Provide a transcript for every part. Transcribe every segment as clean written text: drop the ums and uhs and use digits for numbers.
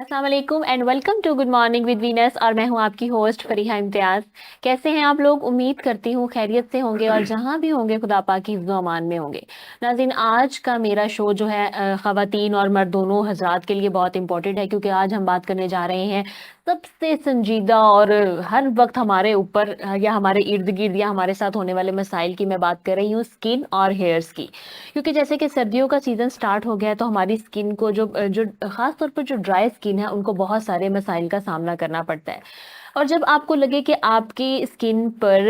अस्सलाम वालेकुम and welcome to good morning with Venus. और मैं हूं आपकी होस्ट फरीहा इम्तियाज़। कैसे हैं आप लोग? उम्मीद करती हूं खैरियत से होंगे और जहां भी होंगे खुदा पाक की हिफ्ज़ व अमान में होंगे। नाज़रीन, आज का मेरा शो जो है ख़वातीन और मर्द दोनों हजरात के लिए बहुत इंपॉर्टेंट है, क्योंकि आज हम बात करने जा रहे हैं सबसे संजीदा और हर वक्त हमारे ऊपर या हमारे इर्द गिर्द या हमारे साथ होने वाले मसाइल की मैं बात कर रही हूँ, स्किन और हेयर्स की। क्योंकि जैसे कि सर्दियों का सीज़न स्टार्ट हो गया है, तो हमारी स्किन को जो जो ख़ास तौर पर जो ड्राई स्किन है उनको बहुत सारे मसाइल का सामना करना पड़ता है। और जब आपको लगे कि आपकी स्किन पर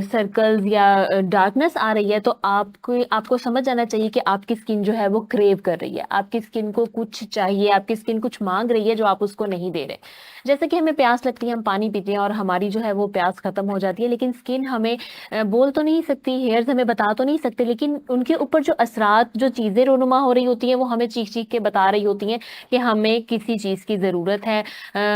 सर्कल्स या डार्कनेस आ रही है, तो आपको आपको समझ आना चाहिए कि आपकी स्किन जो है वो क्रेव कर रही है, आपकी स्किन को कुछ चाहिए, आपकी स्किन कुछ मांग रही है जो आप उसको नहीं दे रहे। जैसे कि हमें प्यास लगती है, हम पानी पीते हैं और हमारी जो है वो प्यास खत्म हो जाती है, लेकिन स्किन हमें बोल तो नहीं सकती, हेयर्स हमें बता तो नहीं सकते, लेकिन उनके ऊपर जो असरात, जो चीज़ें रोनुमा हो रही होती हैं, वो हमें चीख चीख के बता रही होती हैं कि हमें किसी चीज़ की ज़रूरत है,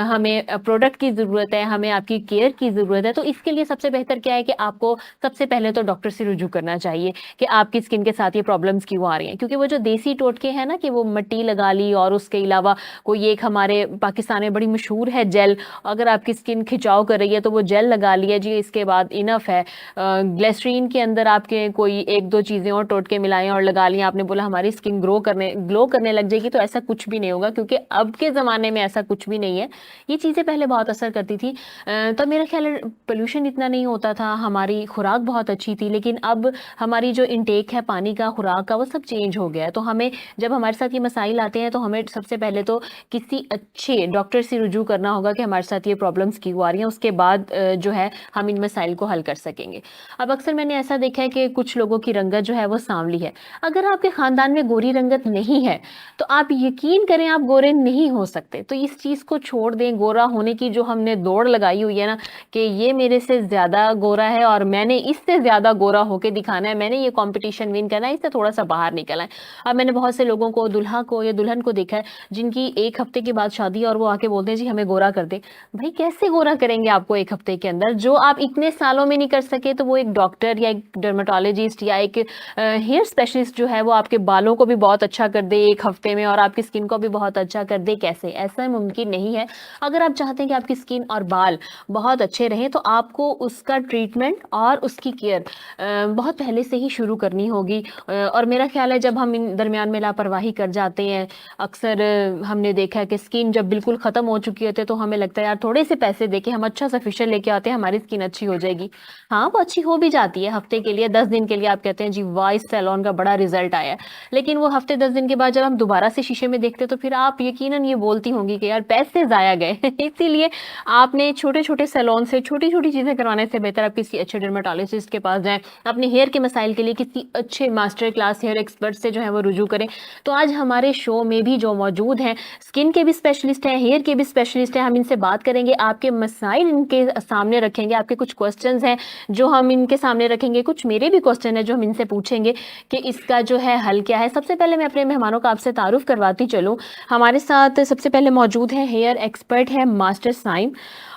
हमें प्रोडक्ट की ज़रूरत है, हमें आपकी केयर की ज़रूरत है। तो इसके लिए सबसे बेहतर क्या है कि आपको सबसे पहले तो डॉक्टर से रुजू करना चाहिए कि आपकी स्किन के साथ ये प्रॉब्लम्स क्यों आ रही हैं। क्योंकि वो जो देसी टोटके हैं ना, कि वो मिट्टी लगा ली और उसके अलावा कोई एक हमारे पाकिस्तान में बड़ी मशहूर है जेल, अगर आपकी स्किन खिंचाव कर रही है तो वो जेल लगा लिया जी, इसके बाद इनफ है। ग्लिसरीन के अंदर आपके कोई एक दो चीज़ें और टोटके मिलाएं और लगा लिया, आपने बोला हमारी स्किन ग्लो करने लग जाएगी, तो ऐसा कुछ भी नहीं होगा, क्योंकि अब के ज़माने में ऐसा कुछ भी नहीं है। ये चीज़ें पहले बहुत असर करती थी। तो मेरा ख्याल है पोल्यूशन इतना नहीं होता था, हमारी खुराक बहुत अच्छी थी, लेकिन अब हमारी जो इनटेक है पानी का, खुराक का, वो सब चेंज हो गया है। तो हमें जब हमारे साथ ये मसाइल आते हैं, तो हमें सबसे पहले तो किसी अच्छे डॉक्टर से रुजू करना होगा कि हमारे साथ ये प्रॉब्लम्स क्यों आ रही हैं, उसके बाद जो है हम इन मसाइल को हल कर सकेंगे। अब अक्सर मैंने ऐसा देखा है कि कुछ लोगों की रंगत जो है वो सांवली है। अगर आपके ख़ानदान में गोरी रंगत नहीं है, तो आप यकीन करें आप गोरे नहीं हो सकते। तो इस चीज़ को छोड़ दें, गोरा होने की जो हमने दौड़ लगाई हुई है ना, कि ये मेरे से ज़्यादा गोरा है और मैंने इससे ज़्यादा गोरा होके दिखाना है, मैंने ये कंपटीशन विन करना है, इससे थोड़ा सा बाहर निकलना है। अब मैंने बहुत से लोगों को, दुल्हा को या दुल्हन को देखा है, जिनकी एक हफ्ते के बाद शादी और वो आके बोलते हैं जी हमें गोरा कर दे। भाई कैसे गोरा करेंगे आपको एक हफ्ते के अंदर? जो आप इतने सालों में नहीं कर सके, तो वो एक डॉक्टर या एक डर्मेटोलॉजिस्ट या एक हेयर स्पेशलिस्ट जो है वो आपके बालों को भी बहुत अच्छा कर दे एक हफ्ते में और आपकी स्किन को भी बहुत अच्छा कर दे। कैसे? ऐसा मुमकिन नहीं है। अगर आप चाहते हैं कि आपकी स्किन और बाल बहुत अच्छे रहें, तो आपको उसका ट्रीटमेंट और उसकी केयर बहुत पहले से ही शुरू करनी होगी। और मेरा ख्याल है जब हम इन दरमियान में लापरवाही कर जाते हैं, अक्सर हमने देखा है कि स्किन जब बिल्कुल ख़त्म हो चुकी होती है, तो हमें लगता है यार थोड़े से पैसे देके हम अच्छा सा फेशियल लेके आते हैं, हमारी स्किन अच्छी हो जाएगी। हाँ, वो अच्छी हो भी जाती है हफ्ते के लिए, 10 दिन के लिए। आप कहते हैं जी वाह, इस सैलून का बड़ा रिजल्ट आया है, लेकिन वो हफ्ते 10 दिन के बाद जब हम दोबारा से शीशे में देखते हैं, तो फिर आप यकीनन ये बोलती होंगी कि यार पैसे ज़ाया गए। इसीलिए आपने छोटे छोटे सैलून से छोटी छोटी चीज़ें करवाने से बेहतर आप किसी अच्छे डर्मेटोलॉजिस्ट के पास जाएं, अपने हेयर के मसाइल के लिए किसी अच्छे मास्टर क्लास हेयर एक्सपर्ट से जो है वो रुजू करें। तो आज हमारे शो में भी जो मौजूद हैं, स्किन के भी स्पेशलिस्ट हैं, हेयर के भी स्पेशलिस्ट हैं, हम इनसे बात करेंगे, आपके मसाइल इनके सामने रखेंगे, आपके कुछ क्वेश्चंस हैं जो हम इनके सामने रखेंगे, कुछ मेरे भी क्वेश्चन है जो हम इनसे पूछेंगे कि इसका जो है हल क्या है। सबसे पहले मैं अपने मेहमानों का आपसे तारुफ करवाती चलूँ। हमारे साथ सबसे पहले मौजूद है हेयर एक्सपर्ट है मास्टर साइम,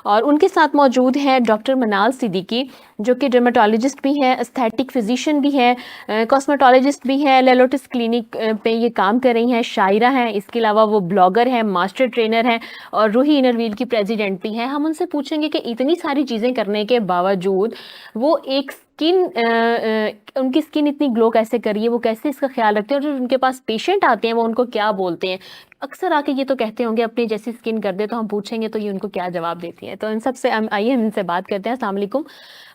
और उनके साथ मौजूद है डॉक्टर मनाल सिद्दीकी, जो कि डर्मेटोलॉजिस्ट भी है, एस्थेटिक फिजिशियन भी है, कॉस्मेटोलॉजिस्ट भी है, लेलोटिस क्लिनिक पे ये काम कर रही हैं, शायरा हैं, इसके अलावा वो ब्लॉगर हैं, मास्टर ट्रेनर हैं और रूही इनरव्हील की प्रेसिडेंट भी हैं। हम उनसे पूछेंगे कि इतनी सारी चीज़ें करने के बावजूद वो एक उनकी स्किन इतनी ग्लो कैसे करी है, वो कैसे इसका ख्याल रखते हैं, और जो उनके पास पेशेंट आते हैं वो उनको क्या बोलते हैं। अक्सर आके ये तो कहते होंगे अपनी जैसी स्किन कर दे, तो हम पूछेंगे तो ये उनको क्या जवाब देती हैं। तो इन सब से हम आइए हम इनसे बात करते हैं। अस्सलाम वालेकुम,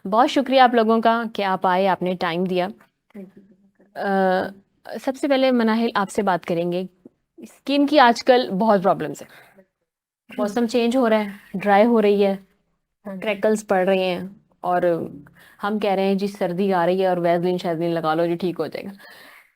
बहुत शुक्रिया आप लोगों का कि आप आए, आपने टाइम दिया। सबसे पहले मनाहिल आपसे बात करेंगे। स्किन की आजकल बहुत प्रॉब्लम्स है, मौसम चेंज हो रहा है, ड्राई हो रही है, क्रैकल्स पड़ रहे हैं, और हम कह रहे हैं जी सर्दी आ रही है और वैसलीन शैसलीन लगा लो जी ठीक हो जाएगा।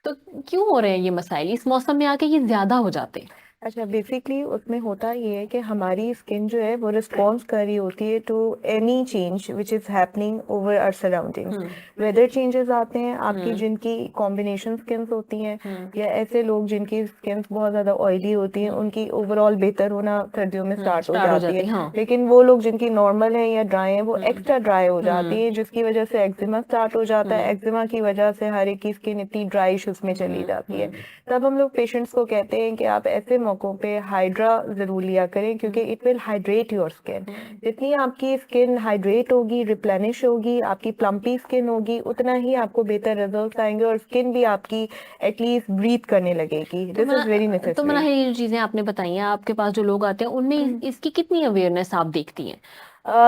तो क्यों हो रहे हैं ये मसाइल? इस मौसम में आके ये ज्यादा हो जाते हैं। अच्छा, बेसिकली उसमें होता ये है कि हमारी स्किन जो है वो रिस्पॉन्स कर रही होती है to any change which is happening over our surroundings. Weather changes आते हैं आपकी, जिनकी कॉम्बिनेशन स्किन्स होती हैं, या ऐसे लोग जिनकी स्किन्स बहुत ज़्यादा ऑयली होती हैं, उनकी ओवरऑल बेहतर होना सर्दियों में स्टार्ट हो स्टार्ट हो जाती जाती है। है, हाँ। लेकिन वो लोग जिनकी नॉर्मल है या ड्राई है, वो एक्स्ट्रा ड्राई हो जाती है, जिसकी वजह से एक्जिमा स्टार्ट हो जाता है। एक्जिमा की वजह से हर एक की स्किन इतनी ड्राई इश्यूज में चली जाती है। तब हम लोग पेशेंट्स को कहते हैं कि आप ऐसे मौकों पे हाइड्रा ज़रूर लिया करें, क्योंकि it will hydrate your skin. जितनी आपकी स्किन हाइड्रेट होगी, रिप्लेनिश होगी, आपकी प्लम्पी स्किन होगी, उतना ही आपको बेहतर रिजल्ट आएंगे और स्किन भी आपकी एटलीस्ट ब्रीथ करने लगेगी। दिस इज़ वेरी तो नेसेसरी। मनाहिल, ये जो चीजें आपने बताई हैं, आपके पास जो लोग आते हैं उनमें इसकी कितनी अवेयरनेस आप देखती हैं?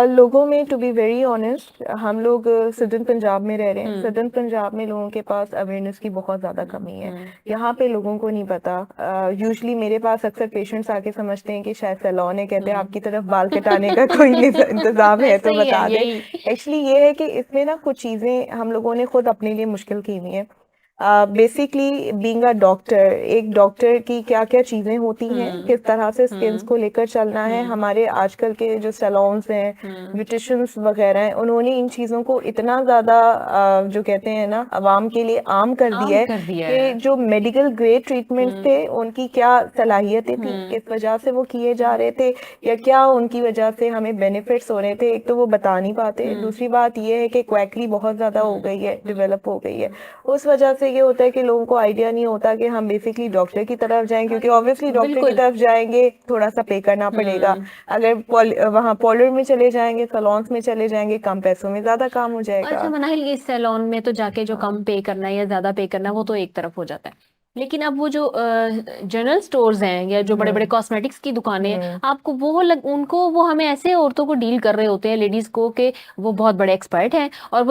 लोगों में, टू बी वेरी ऑनेस्ट, हम लोग सदर्न पंजाब में रह रहे हैं। सदर्न पंजाब में लोगों के पास अवेयरनेस की बहुत ज़्यादा कमी है। यहाँ पे लोगों को नहीं पता। यूजुअली मेरे पास अक्सर पेशेंट्स आके समझते हैं कि शायद सैलून है, कहते हैं आपकी तरफ बाल कटाने का कोई इंतजाम है तो सही है बता दें। यही। एक्चुअली ये है कि इसमें ना कुछ चीज़ें हम लोगों ने खुद अपने लिए मुश्किल की हुई हैं। बेसिकली बीइंग अ डॉक्टर, एक डॉक्टर की क्या क्या चीज़ें होती हैं, किस तरह से स्किन्स को लेकर चलना है। हमारे आजकल के जो सैलून्स हैं, ब्यूटिशियंस वगैरह हैं, उन्होंने इन चीज़ों को इतना ज़्यादा जो कहते हैं ना अवाम के लिए आम कर दिया है कि जो मेडिकल ग्रेड ट्रीटमेंट्स थे उनकी क्या सलाहियतें थी, किस वजह से वो किए जा रहे थे, या क्या उनकी वजह से हमें बेनिफिट्स हो रहे थे, एक तो वो बता नहीं पाते। दूसरी बात ये है कि क्वैकरी बहुत ज़्यादा हो गई है, डेवलप हो गई है। उस वजह से ये होता है कि लोगों को आइडिया नहीं होता कि हम बेसिकली डॉक्टर की तरफ जाएं, क्योंकि ऑब्वियसली डॉक्टर की तरफ जाएंगे थोड़ा सा पे करना पड़ेगा। अगर वहाँ पार्लर में चले जाएंगे, सैलून्स में चले जाएंगे, कम पैसों में ज्यादा काम हो जाएगा। अच्छा मनाहिल, इस सैलून में तो जाके जो कम पे करना है या ज्यादा पे करना है वो तो एक तरफ हो जाता है, लेकिन अब वो जो जनरल स्टोर्स हैं या जो बड़े बड़े कॉस्मेटिक्स की दुकानें हैं, आपको उनको वो हमें ऐसे औरतों को डील कर रहे होते हैं, लेडीज को, कि वो बहुत बड़े एक्सपर्ट हैं और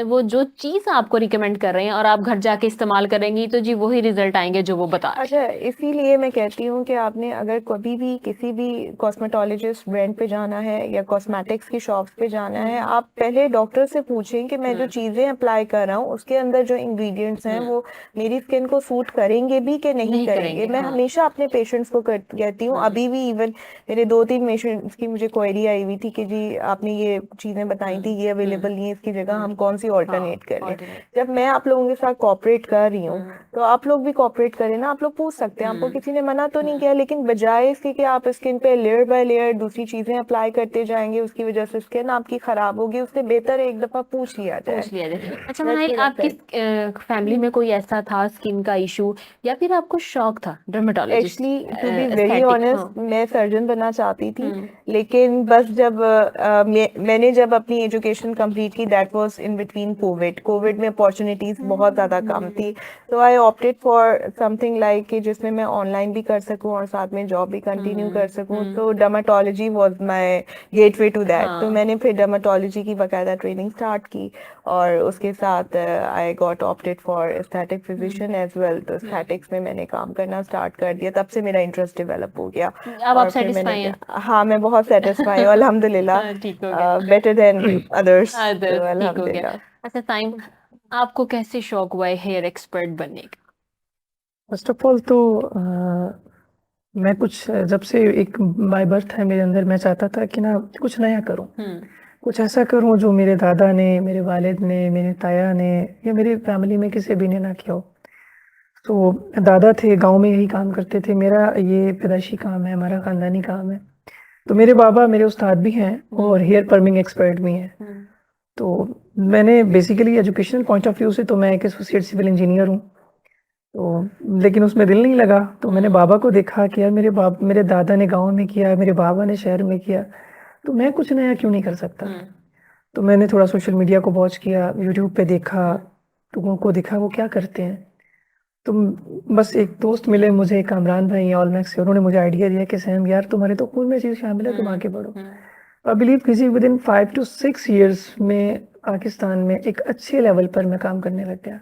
वो जो चीज आपको रिकमेंड कर रहे हैं और आप घर जाके इस्तेमाल करेंगी तो जी वही रिजल्ट आएंगे जो वो बता रहे हैं। अच्छा, इसीलिए मैं कहती हूँ कि आपने अगर कभी भी किसी भी कॉस्मेटोलॉजिस्ट ब्रांड पे जाना है या कॉस्मेटिक्स की शॉप्स पे जाना है, आप पहले डॉक्टर से पूछें कि मैं जो चीज़ें अप्लाई कर रहा हूँ उसके अंदर जो इंग्रेडिएंट्स हैं वो मेरी स्किन को सूट करेंगे भी कि नहीं करेंगे। मैं हमेशा अपने पेशेंट्स को कहती हूँ, अभी भी इवन मेरे 2-3 पेशेंट्स की मुझे क्वेरी आई हुई थी कि जी आपने ये चीज़ें बताई थी, ये अवेलेबल नहीं है, इसकी जगह हम कौन सी ऑल्टरनेट कर लें। जब मैं आप लोगों के साथ कोऑपरेट कर रही हूँ तो आप लोग भी कोऑपरेट करें ना। आप लोग पूछ सकते हैं, आपको किसी ने मना तो नहीं किया, लेकिन बजाय इसके कि आप स्किन पे लेयर बाय लेयर दूसरी चीजें अप्लाई करते जाएंगे, उसकी वजह से स्किन आपकी खराब होगी, उससे बेहतर है एक दफा पूछ लिया जाए। अच्छा मनाहिल, आपकी फैमिली में कोई ऐसा था स्किन का इशू या फिर आपको शौक था dermatologist? Actually to be very honest, मैं सर्जन बनना चाहती थी, लेकिन बस जब मैंने जब अपनी एजुकेशन कंप्लीट की, that was in between covid में अपॉर्चुनिटीज बहुत ज़्यादा कम थी, तो I opted for something like कि जिसमें मैं ऑनलाइन भी कर सकूं और साथ में जॉब भी कंटिन्यू कर सकूं। तो dermatology was my gateway to that. तो मैंने फिर डर्मेटोलॉजी की बाकायदा ट्रेनिंग स्टार्ट की और उसके साथ I got opted for aesthetic physician as well. तो एस्थेटिक्स में मैंने काम करना स्टार्ट कर दिया, तब से मेरा इंटरेस्ट डेवलप हो गया। अब आप सेटिस्फाई हैं? हाँ, मैं बहुत सेटिस्फाई हूँ अल्हम्दुलिल्लाह, बेटर देन अदर्स, तो अल्हम्दुलिल्लाह। अच्छा टाइम, आपको कैसे शौक हुआ है हेयर एक्सपर्ट बनने का? फर्स्ट ऑफ ऑल तो मैं कुछ जब से एक बाय बर्थ है मेरे अंदर, मैं चाहता था कि ना कुछ नया करूं, कुछ ऐसा करूं जो मेरे दादा ने, मेरे वालिद ने, मेरे ताया ने या मेरी फैमिली में किसी भी ने ना किया हो। तो दादा थे, गांव में यही काम करते थे, मेरा ये पैदाइशी काम है, हमारा ख़ानदानी काम है। तो मेरे बाबा मेरे उस्ताद भी हैं और हेयर पर्मिंग एक्सपर्ट भी हैं। तो मैंने basically educational point of view से तो मैं एक एसोसिएट सिविल इंजीनियर हूँ, तो लेकिन उसमें दिल नहीं लगा। तो मैंने बाबा को देखा कि यार मेरे दादा ने गांव में किया, मेरे बाबा ने शहर में किया, तो मैं कुछ नया क्यों नहीं कर सकता। तो मैंने थोड़ा सोशल मीडिया को वॉच किया, यूट्यूब पे देखा, लोगों को देखा वो क्या करते हैं। तो बस एक दोस्त मिले मुझे, कामरान भाई ऑलमैक्स से, उन्होंने मुझे आइडिया दिया कि सैम यार तुम्हारे तो खून में चीज़ शामिल है, तुम आगे बढ़ो। आई बिलीव किसी विदिन 5 to 6 years में पाकिस्तान में एक अच्छे लेवल पर मैं काम करने लग गया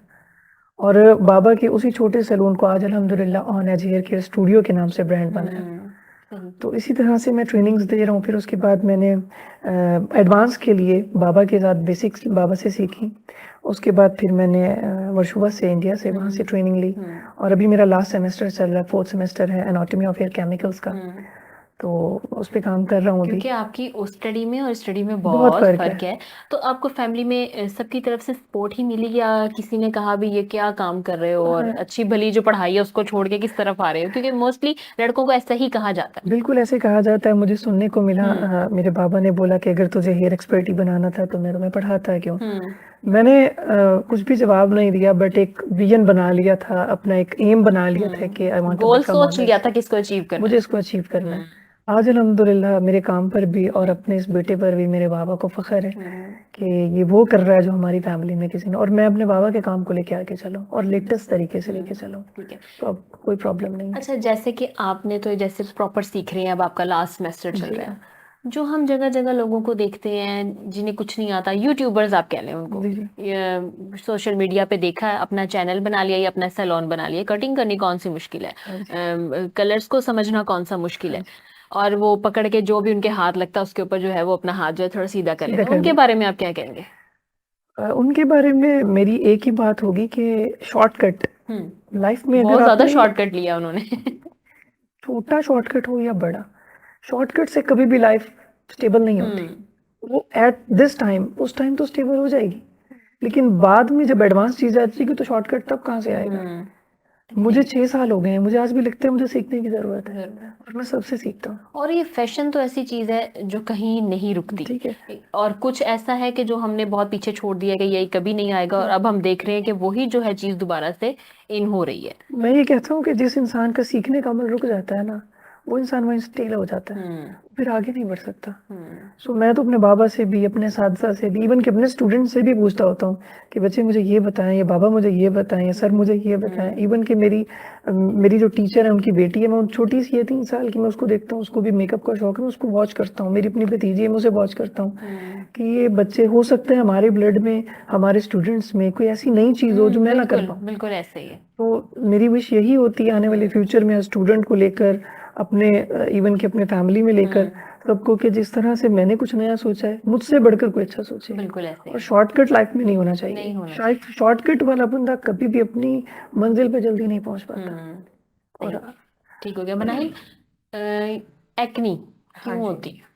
और बाबा के उसी छोटे सैलून को आज अल्हम्दुलिल्लाह On Edge Hair Care Studio के नाम से ब्रांड बनाया। तो इसी तरह से मैं ट्रेनिंग्स दे रहा हूँ। फिर उसके बाद मैंने एडवांस के लिए बाबा के साथ बेसिक्स बाबा से सीखी। उसके बाद फिर मैंने वर्सोवा से, इंडिया से, वहाँ से ट्रेनिंग ली और अभी मेरा लास्ट सेमेस्टर चल रहा है, 4th सेमेस्टर है एनाटॉमी ऑफ हेयर केमिकल्स का। तो उस पे काम कर रहा हूँ अभी। क्योंकि आपकी उस स्टडी में और स्टडी में बहुत फर्क है। तो आपको फैमिली में सबकी तरफ से सपोर्ट ही मिली या किसी ने कहा भी ये क्या काम कर रहे हो और अच्छी भली जो पढ़ाई है उसको छोड़ के किस तरफ आ रहे हो? क्योंकि मोस्टली लड़कों को ऐसा ही कहा जाता है। बिल्कुल ऐसे कहा जाता है, मुझे सुनने को मिला। मेरे बाबा ने बोला कि अगर तुझे हेयर एक्सपर्ट ही बनाना था तो मैं तुम्हें पढ़ाता क्यों। मैंने कुछ भी जवाब नहीं दिया, बट एक विजन बना लिया था, अपना एक एम बना लिया था कि I want to goal become सोच लिया ऑनेस्ट, था कि इसको अचीव करना मुझे है। इसको अचीव करना है। आज अल्हम्दुलिल्लाह मेरे काम पर भी और अपने इस बेटे पर भी मेरे बाबा को फख्र है कि ये वो कर रहा है जो हमारी फैमिली में किसी ने, और मैं अपने बाबा के काम को लेके आगे चलूँ और लेटेस्ट तरीके से लेके चलूँ, ठीक है। तो अब कोई प्रॉब्लम नहीं है। अच्छा, जैसे कि आपने तो जैसे प्रॉपर सीख रहे हैं, अब आपका लास्ट सेमेस्टर चल जी रहा है, जो हम जगह जगह लोगों को देखते हैं जिन्हें कुछ नहीं आता, यूट्यूबर्स आप कह लें उनको, जी जी सोशल मीडिया पे देखा है, अपना चैनल बना लिया या अपना सैलून बना लिया, कटिंग करनी कौन सी मुश्किल है, हाँ जी कलर्स को समझना कौन सा मुश्किल हाँ है, जी, और वो पकड़ के जो भी उनके हाथ लगता है उसके ऊपर जो है वो अपना हाथ जो है थोड़ा सीधा कर सीधा लेते हैं, कर उनके दे। बारे में आप क्या कहेंगे? उनके बारे में मेरी एक ही बात होगी कि शॉर्टकट लाइफ में, अगर बहुत ज्यादा आपने शॉर्टकट लिया उन्होंने। छोटा शॉर्टकट हो या बड़ा, शॉर्टकट से कभी भी लाइफ स्टेबल नहीं होती। वो एट दिस टाइम, उस टाइम तो स्टेबल हो जाएगी, लेकिन बाद में जब एडवांस चीज आ जाएगी तो शॉर्टकट तब कहाँ से आएगा। मुझे 6 साल हो गए हैं, मुझे आज भी लगता है मुझे सीखने की जरूरत है, और मैं सबसे सीखता हूँ। और ये फैशन तो ऐसी चीज है जो कहीं नहीं रुकती, ठीक है, और कुछ ऐसा है कि जो हमने बहुत पीछे छोड़ दिया है कि यही कभी नहीं आएगा, और अब हम देख रहे हैं कि वही जो है चीज दोबारा से इन हो रही है। मैं ये कहता हूँ कि जिस इंसान का सीखने का अमल रुक जाता है ना, वो इंसान वहीं स्टेल हो जाता है, फिर आगे नहीं बढ़ सकता। सो मैं तो अपने बाबा से भी, अपने साथी से भी, इवन कि अपने स्टूडेंट से भी पूछता होता हूँ कि बच्चे मुझे ये बताएं, या बाबा मुझे ये बताएं, या सर मुझे ये बताएं। इवन कि मेरी जो टीचर है उनकी बेटी है, मैं छोटी सी है 3 साल की, मैं उसको देखता हूँ, उसको भी मेकअप का शौक है, मैं उसको वॉच करता हूँ। मेरी अपनी भतीजी है, मैं उसे वॉच करता हूँ कि ये बच्चे, हो सकते हैं हमारे ब्लड में, हमारे स्टूडेंट्स में कोई ऐसी नई चीज हो जो मैं ना कर बिल्कुल पाऊँ। बिल्कुल ऐसे ही है। तो मेरी विश यही होती है आने वाले फ्यूचर में स्टूडेंट को लेकर, अपने इवन कि अपने फैमिली में लेकर सबको, कि जिस तरह से मैंने कुछ नया सोचा है, मुझसे बढ़कर कोई अच्छा सोचे। बिल्कुल ऐसे और ही शॉर्टकट लाइफ में नहीं होना नहीं चाहिए। होना शायद शॉर्टकट वाला बंदा कभी भी अपनी मंजिल पे जल्दी नहीं पहुंच पाता। सही, और ठीक हो गया। बनाइल, एक्नी हाँ क्यों जी। होती है,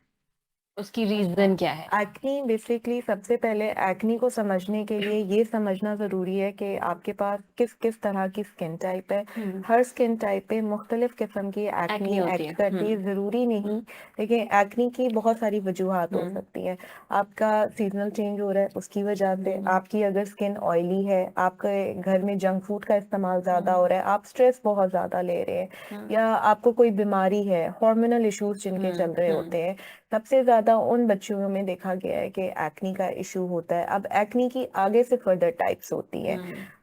उसकी रीजन क्या है? एक्नी बेसिकली, सबसे पहले एक्नी को समझने के लिए ये समझना ज़रूरी है कि आपके पास किस किस तरह की स्किन टाइप है। हर स्किन टाइप पे मुख्तलिफ किस्म की एक्नी एक्नी होती है। एक्ट करती है, ज़रूरी नहीं। देखिए, एक्नी की बहुत सारी वजूहात हो सकती हैं। आपका सीजनल चेंज हो रहा है उसकी वजह से, आपकी अगर स्किन ऑयली है, आपके घर में जंक फूड का इस्तेमाल ज़्यादा हो रहा है, आप स्ट्रेस बहुत ज़्यादा ले रहे हैं, या आपको कोई बीमारी है, हार्मोनल इश्यूज जिनके चल रहे होते हैं। सबसे ज्यादा उन बच्चों में देखा गया है कि एक्नी का इशू होता है। अब एक्नी की आगे से फर्दर टाइप्स होती है।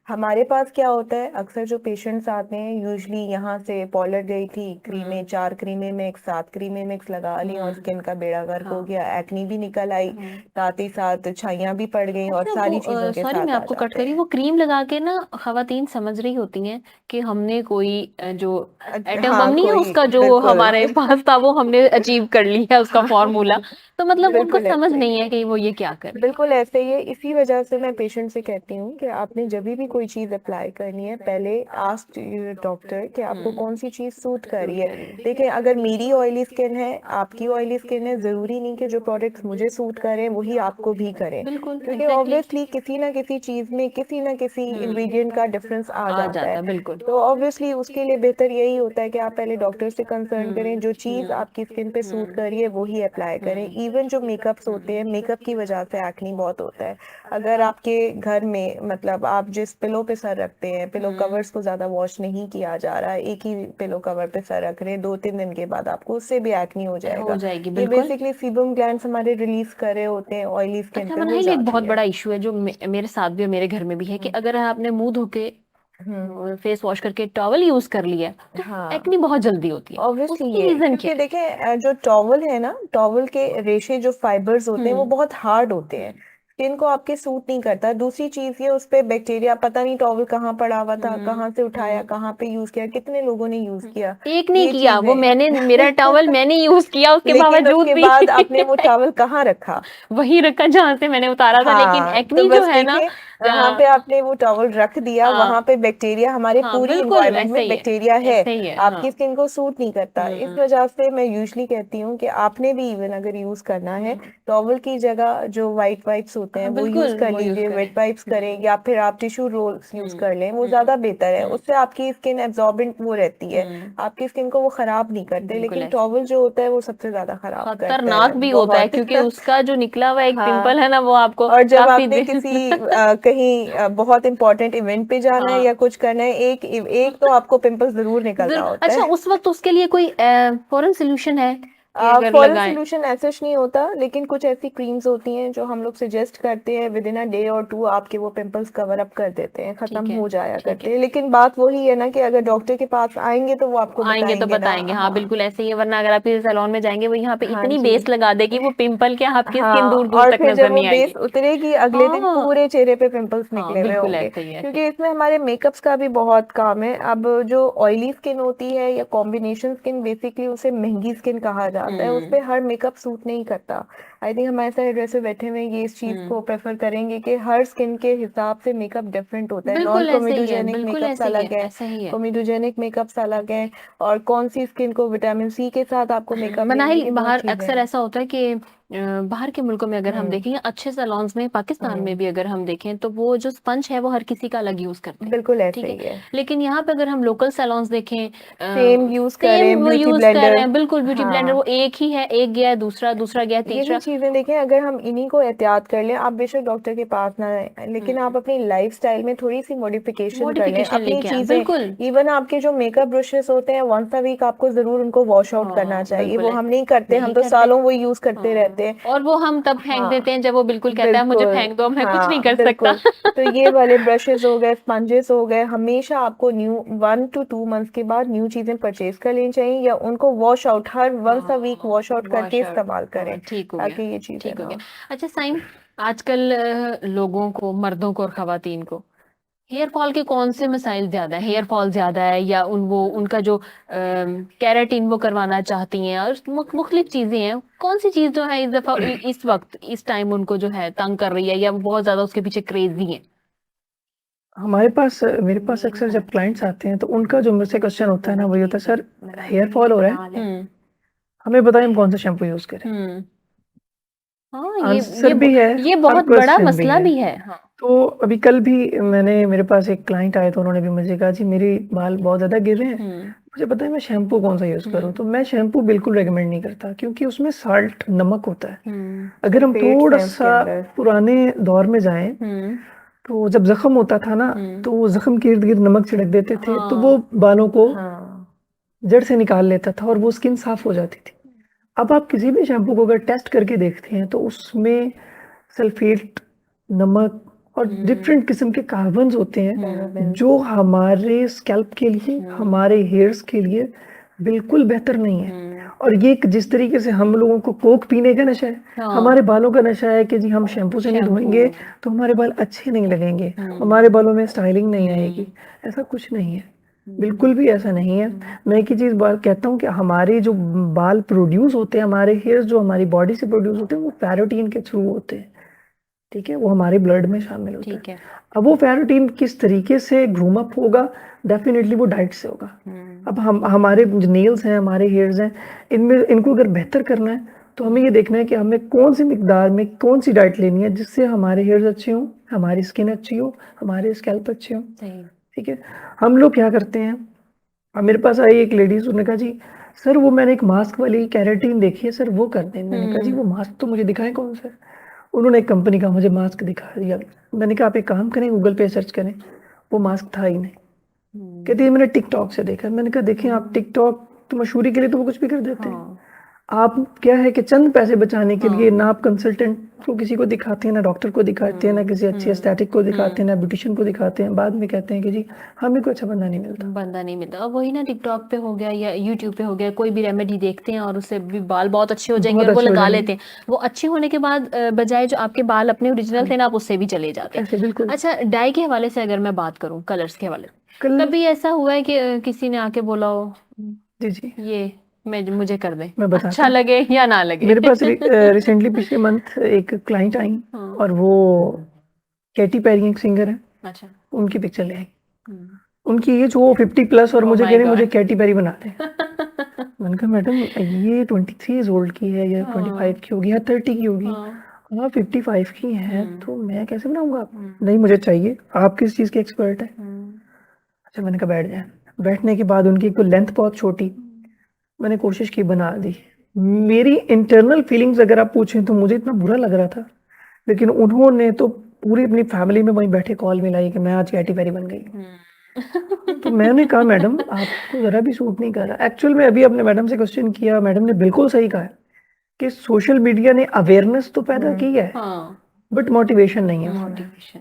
हमारे पास क्या होता है, अक्सर जो पेशेंट्स आते हैं, यूजली यहाँ से पॉलर गई थी, क्रीमें 4 क्रीमें मिक्स 7 क्रीमें मिक्स लगा ली और स्किन का बेड़ा गर्क हो गया, एक्नी भी निकल आई, साथ ही साथ छाइयां भी पड़ गई, और अच्छा, सारी वो चीजों के सॉरी मैं साथ आ आपको कट जाते करी, हैं। वो क्रीम लगा के ना खवातीन समझ रही होती हैं कि हमने कोई जो एटम बम हाँ, नहीं है कोई, उसका जो बिल्कुल। हमारे पास था वो हमने अचीव कर लिया है उसका फॉर्मूला, तो मतलब उनको बिल्कुल समझ ऐसा ही नहीं है। है कि वो ये क्या कर रही बिल्कुल ऐसे ही है। इसी वजह से मैं पेशेंट से कहती हूँ कि आपने जब भी कोई चीज़ अप्लाई करनी है, पहले आस्क डॉक्टर कि आपको कौन सी चीज़ सूट कर रही है। देखिए, अगर मेरी ऑयली स्किन है, आपकी ऑयली स्किन है, ज़रूरी नहीं कि जो प्रोडक्ट्स मुझे सूट करें वही आपको भी करें, बिल्कुल क्योंकि एग्जैक्टली ऑब्वियसली किसी ना किसी चीज़ में किसी ना किसी इंग्रेडिएंट का डिफरेंस आ आ जाता जाता है। है, बिल्कुल। तो ऑब्वियसली उसके लिए बेहतर यही होता है कि आप पहले डॉक्टर से कंसर्न करें, जो चीज़ आपकी स्किन पे सूट कर रही है वही अप्लाई करें। इवन जो मेकअप्स होते हैं, मेकअप की वजह से एक्नी बहुत होता है। अगर आपके घर में, मतलब आप जिस पिलो पे सर रखते हैं, पिलो कवर्स को ज्यादा वॉश नहीं किया जा रहा है, एक ही पिलो कवर पे सर रख रहे हैं, 2-3 दिन के बाद आपको उससे भी एक्नी हो हो जाएगा। जाएगी, ये बिल्कुल। बेसिकली सीबम ग्लैंड्स हमारे रिलीज कर रहे होते हैं, ऑयली स्किन अच्छा पे हो मनाइल, एक जाती बहुत है। बड़ा इशू है जो मेरे साथ भी और मेरे घर में भी है कि अगर आपने मुंह धो के फेस वॉश करके टॉवल यूज कर लिया तो हाँ, एक्नी बहुत जल्दी होती है, ऑब्वियसली उसकी ये, रीजन क्या क्योंकि देखें, जो टॉवल है ना, टॉवल के रेशे, जो फाइबर्स होते हैं वो बहुत हार्ड होते हैं, स्किन को आपके सूट नहीं करता। दूसरी चीज ये, उस पे बैक्टीरिया, पता नहीं टॉवल कहाँ पड़ा हुआ था, कहाँ से उठाया, कहाँ पे यूज किया, कितने लोगों ने यूज किया, एक नहीं ये किया वो, चीजें। मैंने मेरा टॉवल मैंने यूज किया उसके लेकिन बावजूद उसके भी बाद आपने वो टॉवल कहाँ रखा? वही रखा जहां से मैंने उतारा था, लेकिन हाँ, तो एक्नी जो बस है ना देखें, जहाँ पे आपने वो टॉवल रख दिया हाँ। वहां पे बैक्टीरिया, हमारे हाँ, पूरी बिल्कुल इन्वायरमेंट ऐसे में ही है, बैक्टीरिया है, ऐसे ही है, आपकी हाँ। स्किन को सूट नहीं करता। इस वजह से मैं यूजली कहती हूँ कि आपने भी इवन अगर यूज करना है टॉवल की जगह जो वाइट वाइप्स होते हैं हाँ, वो यूज बिल्कुल कर वो यूज लीजिए, करें। वेट वाइप्स करें या फिर आप टिश्यू रोल्स यूज कर लें, वो हम्म, ज्यादा बेहतर है। हम्म, उससे आपकी स्किन एब्जॉर्बेंट वो रहती है, हम्म, आपकी स्किन को वो खराब नहीं करते। बिल्कुल लेकिन ऐसे टॉवल जो होता है वो सबसे ज्यादा खराब करता है खतरनाक भी होता है, बहुत। क्योंकि उसका जो निकला हुआ एक हाँ, पिंपल है ना, वो आपको और जब काफी आपने किसी कहीं बहुत इंपॉर्टेंट इवेंट पे जाना है हाँ, या कुछ करना है, एक एक तो आपको पिंपल जरूर निकलता जरूर। होता अच्छा, है। उस वक्त उसके लिए कोई फॉरेन सोल्यूशन है कि अगर फॉरेन लगाएं? सोल्यूशन ऐसा नहीं होता, लेकिन कुछ ऐसी क्रीम्स होती हैं जो हम लोग सजेस्ट करते हैं, विद इन अ डे और टू आपके वो पिंपल्स कवर अप कर देते हैं, खत्म ठीक है, हो जाया ठीक करते है। हैं। लेकिन बात वही है ना कि अगर डॉक्टर के पास आएंगे तो वो आपको आएंगे तो बताएंगे ना। बताएंगे, हाँ हाँ, बिल्कुल ऐसे ही है, वरना अगर आप किसी सैलून में जाएंगे वो यहाँ पे हाँ इतनी जी। बेस लगा देगी, वो पिंपल क्या आपकी स्किन हाँ, दूर दूर और तक फिर नजर जब वो नहीं बेस आएगी। उतरेगी अगले दिन हाँ, पूरे चेहरे पे पिंपल्स हाँ निकले हुए बिल्कुल होंगे। ऐसे ही है, ऐसे ही क्योंकि इसमें हमारे मेकअप्स का भी बहुत काम है। अब जो ऑयली स्किन होती है या कॉम्बिनेशन स्किन, बेसिकली उसे महंगी स्किन कहा जाता है, उस हम्म, पे हर मेकअप सूट नहीं करता। आई थिंक हमारे सारे ड्रेसर बैठे हुए ये इस चीज हम्म, को प्रेफर करेंगे कि हर स्किन के हिसाब से मेकअप डिफरेंट होता है। नॉन बिल्कुल ऐसे ही है, कोमेडोजेनिक बिल्कुल मेकअप्स ऐसे ही है, अलग है, ऐसा ही है। कोमेडोजेनिक मेकअप्स अलग है, और कौन सी स्किन को विटामिन सी के साथ आपको मेकअप लेना है, मनाही ये बहुत बाहर चीजें अक्सर हैं। ऐसा होता है कि बाहर के मुल्कों में अगर हम हम्म, देखें, या अच्छे सैलून्स में पाकिस्तान में हम्म, भी अगर हम देखें, तो वो जो स्पंज है वो हर किसी का अलग यूज करते हैं। बिल्कुल ठीक ऐसे है। ही है। लेकिन यहाँ पे अगर हम लोकल सैलून्स देखें, सेम यूज सेम करें, वो ब्यूटी यूज कर रहे ब्लेंडर। हैं, बिल्कुल ब्यूटी ब्लेंडर, हाँ, वो एक ही है, एक गया दूसरा, दूसरा गया यही तीसरा। चीजें देखें, अगर हम इन्हीं को एहतियात कर लें, आप बेशक डॉक्टर के पास ना आए, लेकिन आप अपनी लाइफस्टाइल में थोड़ी सी मॉडिफिकेशन कर लें, मॉडिफिकेशन अपनी लेके आए, चीजें। बिल्कुल। इवन आपके जो मेकअप ब्रशेस होते हैं, वंस अ वीक आपको जरूर उनको वॉश आउट करना हाँ चाहिए। बिल्कुल वो है, हम नहीं करते, हम नहीं तो करते। सालों वो यूज करते हाँ, रहते हैं। और वो हम तब फेंक हाँ, देते हैं जब वो बिल्कुल कहता है मुझे बिल्कुल। फेंक दो, मैं कुछ नहीं हाँ, कर सकता। बिल्कुल। तो ये वाले ब्रशेस हो गए, स्पंजेस हो गए, हमेशा आपको न्यू 1 to 2 मंथ्स के बाद न्यू चीजें परचेज कर लेनी चाहिए, या उनको वॉश आउट हर वंस अ वीक हाँ, वॉश आउट करके वॉश आउट। इस्तेमाल हाँ, करें, ठीक हो गया, ताकि ये चीजें ठीक हो ना गया। हो। अच्छा साइम, आजकल लोगों को, मर्दों को और खवातीन को हेयर फॉल के कौन से मसाइल ज्यादा है? हेयर फॉल ज्यादा है, या उनका जो केराटिन वो करवाना चाहती हैं, और मुख्तलिफ चीजें हैं, कौन सी चीज जो है इस दफा इस वक्त इस टाइम उनको जो है तंग कर रही है, या बहुत ज्यादा उसके पीछे क्रेजी है? हमारे पास मेरे पास अक्सर जब क्लाइंट्स आते हैं तो उनका जो मुझसे क्वेश्चन होता है ना, वही होता है, सर हेयर फॉल हो रहा है, हम्म, हमें बताएं हम कौन सा शैम्पू यूज करें। हम्म। हाँ, आंसर भी है ये और बहुत बड़ा क्वेश्चन भी मसला है। भी है, हाँ। तो अभी कल भी मेरे पास एक क्लाइंट आए तो उन्होंने भी मुझे कहा जी मेरे बाल बहुत ज्यादा गिर रहे हैं, हम्म, मुझे पता है मैं शैम्पू कौन सा यूज करूं। तो मैं शैम्पू बिल्कुल रेकमेंड नहीं करता, क्योंकि उसमें साल्ट, नमक होता है। हम्म, अगर हम सल्फेट्स थोड़ा हैं उसके सा अंदर। पुराने दौर में जाएं, हम्म, तो जब जख्म होता था ना, हम्म। तो वो जख्म के इर्द गिर्द नमक छिड़क देते थे, तो वो हाँ, बालों को हाँ, जड़ से निकाल लेता था और वो स्किन साफ हो जाती थी। अब आप किसी भी शैम्पू को अगर टेस्ट करके देखते हैं तो उसमें सल्फेट, नमक और हम्म, डिफरेंट किस्म के कार्बन्स होते हैं, पैराबेन। जो हमारे स्कैल्प के लिए, हम्म, हमारे हेयर्स के लिए बिल्कुल बेहतर नहीं है। हम्म। और ये जिस तरीके से हम लोगों को कोक पीने का नशा है, हाँ, हमारे बालों का नशा है कि जी हम शैम्पू से नहीं शैम्पू। धोएंगे तो हमारे बाल अच्छे नहीं लगेंगे, हम्म, हमारे बालों में स्टाइलिंग नहीं आएगी। हम्म, ऐसा कुछ नहीं है, बिल्कुल भी ऐसा नहीं है। मैं एक ही चीज कहता हूँ कि हमारे जो बाल प्रोड्यूस होते हैं, हमारे हेयर जो हमारी बॉडी से प्रोड्यूस होते हैं, वो पैरोटीन के थ्रू होते हैं। ठीक है, वो हमारे ब्लड में शामिल होता है। ठीक है। अब वो पैरोटीन किस तरीके से ग्रूम अप होगा, डेफिनेटली वो डाइट से होगा। हम्म, अब हम हमारे जो नेल्स हैं, हमारे हेयर्स हैं, इनमें इनको अगर बेहतर करना है तो हमें ये देखना है कि हमें कौन सी मिकदार में कौन सी डाइट लेनी है, जिससे हमारे हेयर्स अच्छे हों, हमारी स्किन अच्छी हो, हमारे स्कैल्प अच्छे हों। सही। ठीक है। हम लोग क्या करते हैं, अब मेरे पास आई एक लेडीज, उन्होंने कहा जी सर वो मैंने एक मास्क वाली कैरेटीन देखी है सर, वो कर दें। मैंने कहा जी वो मास्क तो मुझे दिखाएं कौन सा है। उन्होंने एक कंपनी का मुझे मास्क दिखा दिया। मैंने कहा आप एक काम करें, गूगल पे सर्च करें, वो मास्क था ही नहीं। हम्म, कहती है मैंने टिकटॉक से देखा। मैंने कहा देखें आप टिकटॉक तो मशहूरी के लिए तो वो कुछ भी कर देते हैं। हाँ, आप क्या है कि चंद पैसे बचाने के लिए हाँ, ना आप कंसल्टेंट को किसी को दिखाते हैं, ना डॉक्टर को दिखाते हैं, ना किसी अच्छे एस्थेटिक को दिखाते हैं, ना ब्यूटिशियन को दिखाते हैं। बाद में कहते हैं कि जी हमें कोई अच्छा बंदा नहीं मिलता। बंदा नहीं मिलता। और वही ना, टिकटॉक पे हो गया या यूट्यूब पे हो गया, कोई भी रेमेडी देखते हैं और उससे भी बाल बहुत अच्छे हो जाएंगे बहुत और वो अच्छे हो लगा जाएंगे। लेते हैं। वो अच्छे होने के बाद बजाय जो आपके बाल अपने ओरिजिनल हाँ, थे ना, आप उससे भी चले जाते हैं। ऐसे बिल्कुल। अच्छा, डाई के हवाले से अगर मैं बात करूं, कलर्स के हवाले से, कल कभी ऐसा हुआ है कि किसी ने आके बोला हो, जी जी, ये मैं मुझे कर दे, मैं बताता अच्छा हूँ। लगे या ना लगे? मेरे पास रिसेंटली पिछले मंथ एक क्लाइंट आई हाँ, और वो कैटी पेरी एक सिंगर है, अच्छा। उनकी पिक्चर ले आई। हम्म। उनकी एज वो 50+ और Oh मुझे my कह रहे मुझे God. कैटी पेरी बना दे। मैंने कहा मैडम ये 23 इयर्स ओल्ड की है या 25 की होगी या 30 की होगी, हाँ। आप 55 की हैं, हम्म। तो मैं कैसे बनाऊंगा आप? हम्म। नहीं मुझे चाहिए। आप किस चीज़ के एक्सपर्ट है? हम्म। अच्छा, मैंने कहा बैठ जाए। बैठने के बाद उनकी एक तो लेंथ बहुत छोटी, मैंने कोशिश की बना दी। मेरी इंटरनल फीलिंग्स अगर आप पूछें तो मुझे इतना बुरा लग रहा था, लेकिन उन्होंने तो पूरी अपनी फैमिली में वहीं बैठे कॉल मिलाई कि मैं आज कैटी पेरी बन गई। तो मैंने कहा मैडम आपको जरा भी सूट नहीं कर रहा। एक्चुअल में अभी आपने मैडम से क्वेश्चन किया, मैडम ने बिल्कुल सही कहा है कि सोशल मीडिया ने अवेयरनेस तो पैदा की है, हाँ। बट मोटिवेशन नहीं है उसमें। मोटिवेशन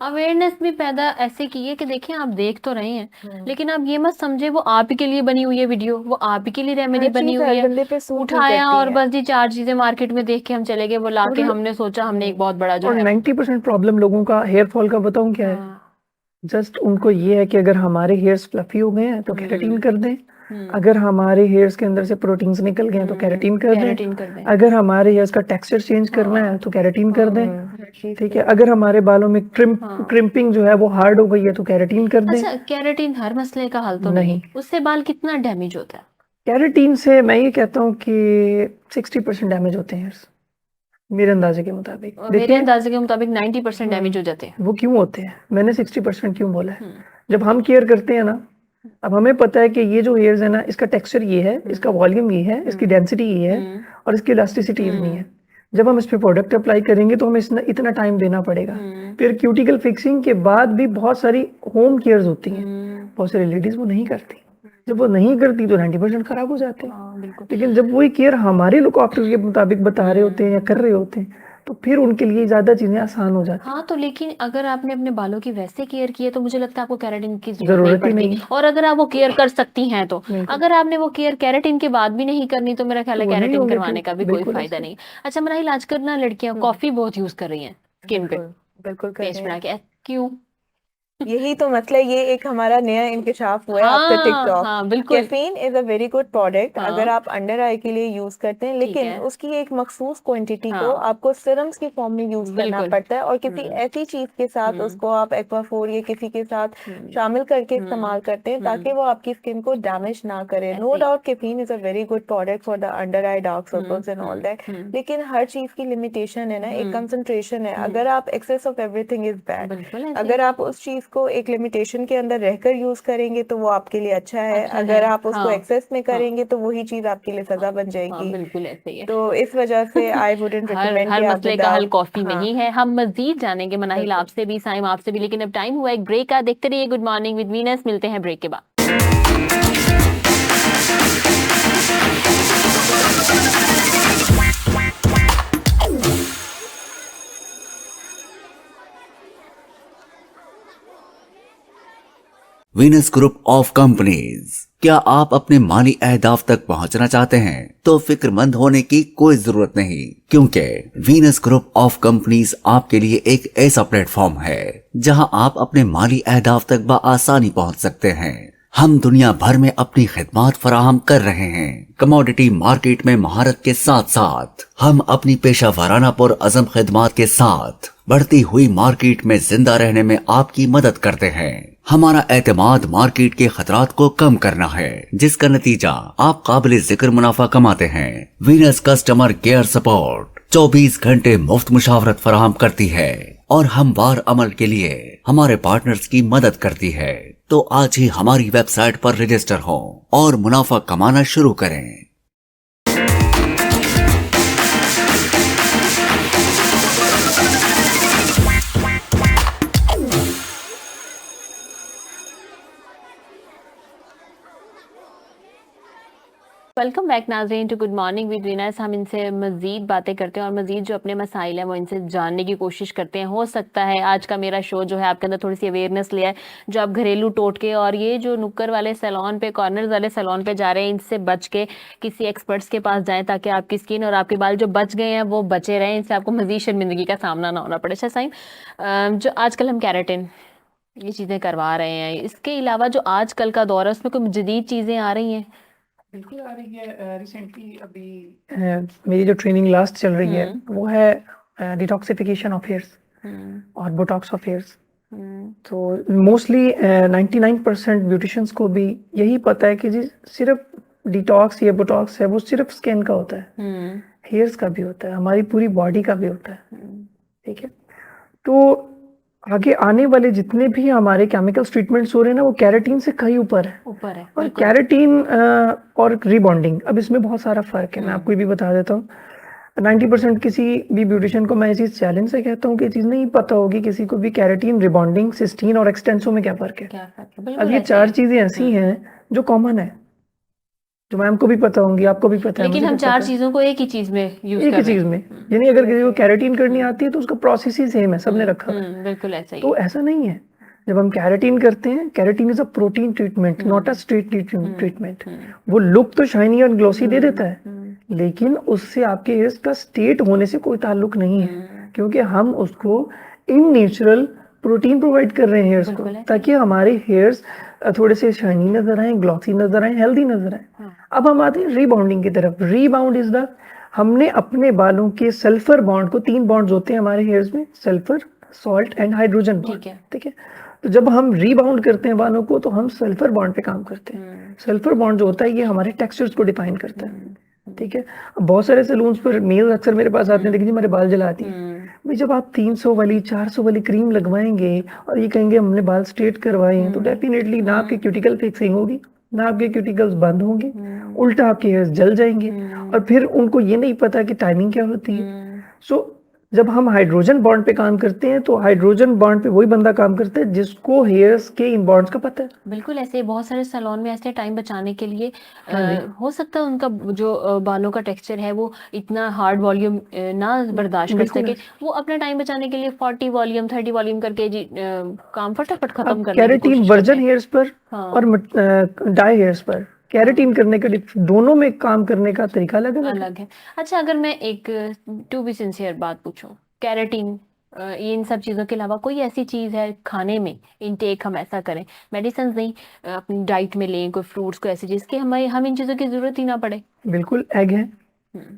अवेयरनेस भी पैदा ऐसे की है कि देखिए आप देख तो रहे हैं, लेकिन आप ये मत समझे वो आप ही के लिए बनी हुई है वीडियो, वो आप ही के लिए रेमेडी हर बनी चीज हुई हर है। बंदे पे सूट नहीं उठाया करती और है। बस जी 4 चीजें मार्केट में देख के हम चले गए, वो लाके और हमने सोचा हमने एक बहुत बड़ा जो और है 90% प्रॉब्लम लोगों का हेयर फॉल का बताऊं क्या है? हाँ। जस्ट उनको ये है कि अगर हमारे हेयर्स फ्लफी हो गए हैं तो केराटिन कर दें, हम्म। अगर हमारे हेयर्स के अंदर से प्रोटीन्स निकल गए हैं तो केराटिन कर दें, केराटिन कर दें। अगर हमारे हेयर्स का टेक्सचर चेंज करना है तो केराटिन कर दें, हर चीज ठीक है, अगर हमारे बालों में हाँ। क्रिम्पिंग जो है वो हार्ड हो गई है तो केराटिन कर दें। अच्छा, केराटिन हर मसले का हल तो नहीं। नहीं, उससे बाल कितना डैमेज होता है? केराटिन से मैं ये कहता हूँ कि 60% डैमेज होते हैं hairs, मेरे अंदाजे के मुताबिक। और मेरे देखिए अंदाजे के मुताबिक 90% डैमेज हो जाते हैं। वो क्यों होते हैं, मैंने 60% क्यों बोला है? हम्म। जब हम केयर करते हैं ना, अब हमें पता है कि ये जो हेयर्स है ना, इसका टेक्सचर ये है, इसका वॉल्यूम ये है, इसकी डेंसिटी ये है और इसकी इलास्टिसिटी इतनी है। जब हम इस पे प्रोडक्ट अप्लाई करेंगे तो हमें इतना टाइम देना पड़ेगा। फिर क्यूटिकल फिक्सिंग के बाद भी बहुत सारी होम केयर्स होती हैं, बहुत सारी लेडीज वो नहीं करती। जब वो नहीं करती तो 90% खराब हो जाते हैं। हाँ बिल्कुल। लेकिन जब वही केयर हमारे लुक आफ्टर के मुताबिक बता रहे होते हैं या कर रहे होते हैं तो फिर उनके लिए ज्यादा चीजें आसान हो जाती हैं। हाँ तो लेकिन अगर आपने अपने बालों की वैसे केयर की है तो मुझे लगता है आपको केराटिन की जरूरत नहीं जरूरत ही पड़ती। नहीं। और अगर आप वो केयर कर सकती हैं तो बिल्कुल। अगर आपने वो केयर केराटिन के बाद भी नहीं करनी तो मेरा ख्याल तो है वो नहीं केराटिन होंगे करवाने फिर, का भी कोई बिल्कुल फायदा ऐसे। नहीं। अच्छा मनाहिल, आजकल ना लड़कियां कॉफी बहुत यूज कर रही हैं स्किन पे, बिल्कुल बिल्कुल कर पेस्ट रहे बना हैं। के, क्यों? यही तो मसला है, ये एक हमारा नया इंकशाफ हुआ है आफ्टर हाँ टिकटॉक। हाँ बिल्कुल। Caffeine is a very good product अगर हाँ आप अंडर आई के लिए यूज करते हैं, ठीक लेकिन है। उसकी एक मखसूस क्वांटिटी को हाँ आपको सिरम्स की फॉर्म में यूज करना बिल्कुल। पड़ता है, और किसी ऐसी चीज के साथ उसको आप एक्वाफोर या किसी के साथ शामिल करके इस्तेमाल करते हैं ताकि वो आपकी स्किन को डैमेज ना करे। No doubt caffeine is a very good product for the under eye dark circles and all that, लेकिन हर चीज की लिमिटेशन है ना, एक कंसंट्रेशन है। अगर आप excess of everything is bad, बिल्कुल ऐसे अगर आप उस चीज को एक लिमिटेशन के अंदर रहकर यूज करेंगे तो वो आपके लिए अच्छा है, अच्छा अगर है। आप उसको हाँ एक्सेस में हाँ करेंगे तो वही चीज आपके लिए सजा बन हाँ जाएगी। बिल्कुल ऐसे ही है। तो इस वजह से आई वुडंट हर रिकमेंड कि हर आप मसले का हल विदाउट। कॉफी में हाँ ही है। हम मजीद जानेंगे मनाहिल बिल्कुल। आपसे भी, साइम आपसे भी, लेकिन अब टाइम हुआ एक ब्रेक का। देखते रहिए गुड मॉर्निंग विद वीनस, मिलते हैं ब्रेक के बाद। वीनस ग्रुप ऑफ कंपनीज, क्या आप अपने माली अहदाफ तक पहुंचना चाहते हैं? तो फिक्रमंद होने की कोई जरूरत नहीं, क्योंकि वीनस ग्रुप ऑफ कंपनीज आपके लिए एक ऐसा प्लेटफॉर्म है जहां आप अपने माली अहदाफ तक बआसानी पहुंच सकते हैं। हम दुनिया भर में अपनी खिदमात फराहम कर रहे हैं। कमोडिटी मार्केट में महारत के साथ साथ हम अपनी पेशा वाराना पुर अज़म खिदमात के साथ बढ़ती हुई मार्केट में जिंदा रहने में आपकी मदद करते हैं। हमारा एतमाद मार्केट के खतरात को कम करना है, जिसका नतीजा आप काबिल जिक्र मुनाफा कमाते हैं। वीनस कस्टमर केयर सपोर्ट 24 घंटे मुफ्त मुशावरत फराहम करती है और हमवार अमल के लिए हमारे पार्टनर्स की मदद करती है। तो आज ही हमारी वेबसाइट पर रजिस्टर हों और मुनाफा कमाना शुरू करें। वेलकम बैक नाज़रीन to good morning with Venus. हम इनसे मज़ीद बातें करते हैं और मज़ीद जो अपने मसाइल हैं वो इनसे जानने की कोशिश करते हैं। हो सकता है आज का मेरा शो जो है आपके अंदर थोड़ी सी अवेयरनेस ले आए, जो आप घरेलू टोटके और ये जो नुक्कर वाले सैलून पे, कॉर्नर वाले सैलून पे जा रहे हैं, इनसे बच के किसी एक्सपर्ट्स के पास जाएं ताकि आपकी स्किन और आपके बाल जो बच गए हैं वो बचे रहें, इनसे आपको मज़ीद शर्मिंदगी का सामना ना होना पड़े। अच्छा साईं, जो आजकल हम केराटिन ये चीज़ें करवा रहे हैं, इसके अलावा जो आजकल का दौर है उसमें कोई जदीद चीज़ें आ रही हैं? बिल्कुल आ रही है। रिसेंटली अभी मेरी जो ट्रेनिंग लास्ट चल रही है वो है डिटॉक्सिफिकेशन ऑफ हेयर्स। और बोटॉक्स ऑफ हेयर्स। तो मोस्टली 99% ब्यूटिशियंस को भी यही पता है कि जी सिर्फ डिटॉक्स या बोटॉक्स है वो सिर्फ स्किन का होता है, हेयर्स का भी होता है, हमारी पूरी बॉडी का भी होता है। ठीक है, तो आगे आने वाले जितने भी हमारे केमिकल्स ट्रीटमेंट्स हो रहे हैं ना वो कैरेटीन से कहीं ऊपर है। और कैरेटीन और रीबॉन्डिंग, अब इसमें बहुत सारा फर्क है, मैं आपको ये भी बता देता हूँ। 90% किसी भी ब्यूटिशियन को मैं ये चीज़ चैलेंज से कहता हूँ कि ये चीज़ नहीं पता होगी किसी को भी कैरेटीन, रिबॉन्डिंग, सिस्टीन और एक्सटेंसो में क्या फ़र्क है। अब ये 4 चीज़ें ऐसी हैं जो कॉमन है, जो मैम को भी पता होंगी, आपको भी पता है, लेकिन हम 4 चीजों को एक ही चीज में यूज एक ही चीज़ में, यानी अगर किसी को कैरेटीन करनी आती है तो उसका प्रोसेस ही सेम है, सबने रखा है। बिल्कुल ऐसा ही तो ऐसा नहीं है। जब हम कैरेटीन करते हैं, keratin is a protein treatment, not a straight treatment. वो लुक तो शाइनी और ग्लोसी दे देता है, लेकिन उससे आपके हेयर्स का स्टेट होने से कोई ताल्लुक नहीं है, क्योंकि हम उसको इन नेचुरल प्रोटीन प्रोवाइड कर रहे हैं हेयर्स को, ताकि हमारे हेयर्स थोड़े से शाइनी नजर आए, ग्लॉसी नजर आए, हेल्दी नजर आए। अब हम आते हैं रीबाउंडिंग की तरफ। रीबाउंड इज द, हमने अपने बालों के सल्फर बॉन्ड को, 3 बॉन्ड्स होते हैं हमारे हेयर्स में, sulphur, salt and hydrogen bond. ठीक है, तो जब हम रीबाउंड करते हैं बालों को तो हम सल्फर बॉन्ड पे काम करते हैं। सल्फर बॉन्ड जो होता है ये हमारे टेक्सचर्स को डिफाइन करता है। ठीक है, अब बहुत सारे सैलून्स पर मेल अक्सर मेरे पास आते हैं, देखिए हमारे बाल जलाती है। भाई जब आप 300 वाली 400 वाली क्रीम लगवाएंगे और ये कहेंगे हमने बाल स्ट्रेट करवाए हैं, तो डेफिनेटली ना आपकी क्यूटिकल फिक्सिंग होगी, ना आपके क्यूटिकल्स बंद होंगे, उल्टा आपके हेयर्स जल जाएंगे। और फिर उनको ये नहीं पता कि टाइमिंग क्या होती है। सो जब हम हाइड्रोजन बॉन्ड पे काम करते हैं तो हाइड्रोजन बॉन्ड पे वही बंदा काम करता है जिसको हेयर्स के इन बॉन्ड्स का पता है। बिल्कुल ऐसे बहुत सारे सैलून में ऐसे टाइम बचाने के लिए हो सकता है उनका जो बालों का टेक्सचर है वो इतना हार्ड वॉल्यूम ना बर्दाश्त कर सके, वो अपना टाइम बचाने के लिए 40 वॉल्यूम 30 वॉल्यूम करके जी काम फटाफट खत्म करने की कैरेटीन कोशिश वर्जन करते हैं। हेयर्स पर और डाई हेयर्स पर कैरेटीन करने का दोनों में काम करने का तरीका अलग है। अच्छा, अगर मैं एक टू बी सिंसियर बात पूछूं, कैरेटीन इन सब चीज़ों के अलावा कोई ऐसी चीज़ है खाने में इनटेक हम ऐसा करें, मेडिसिन नहीं, अपनी डाइट में लें, कोई फ्रूट्स को ऐसी चीज़ कि हम इन चीज़ों की जरूरत ही ना पड़े? बिल्कुल, एग है।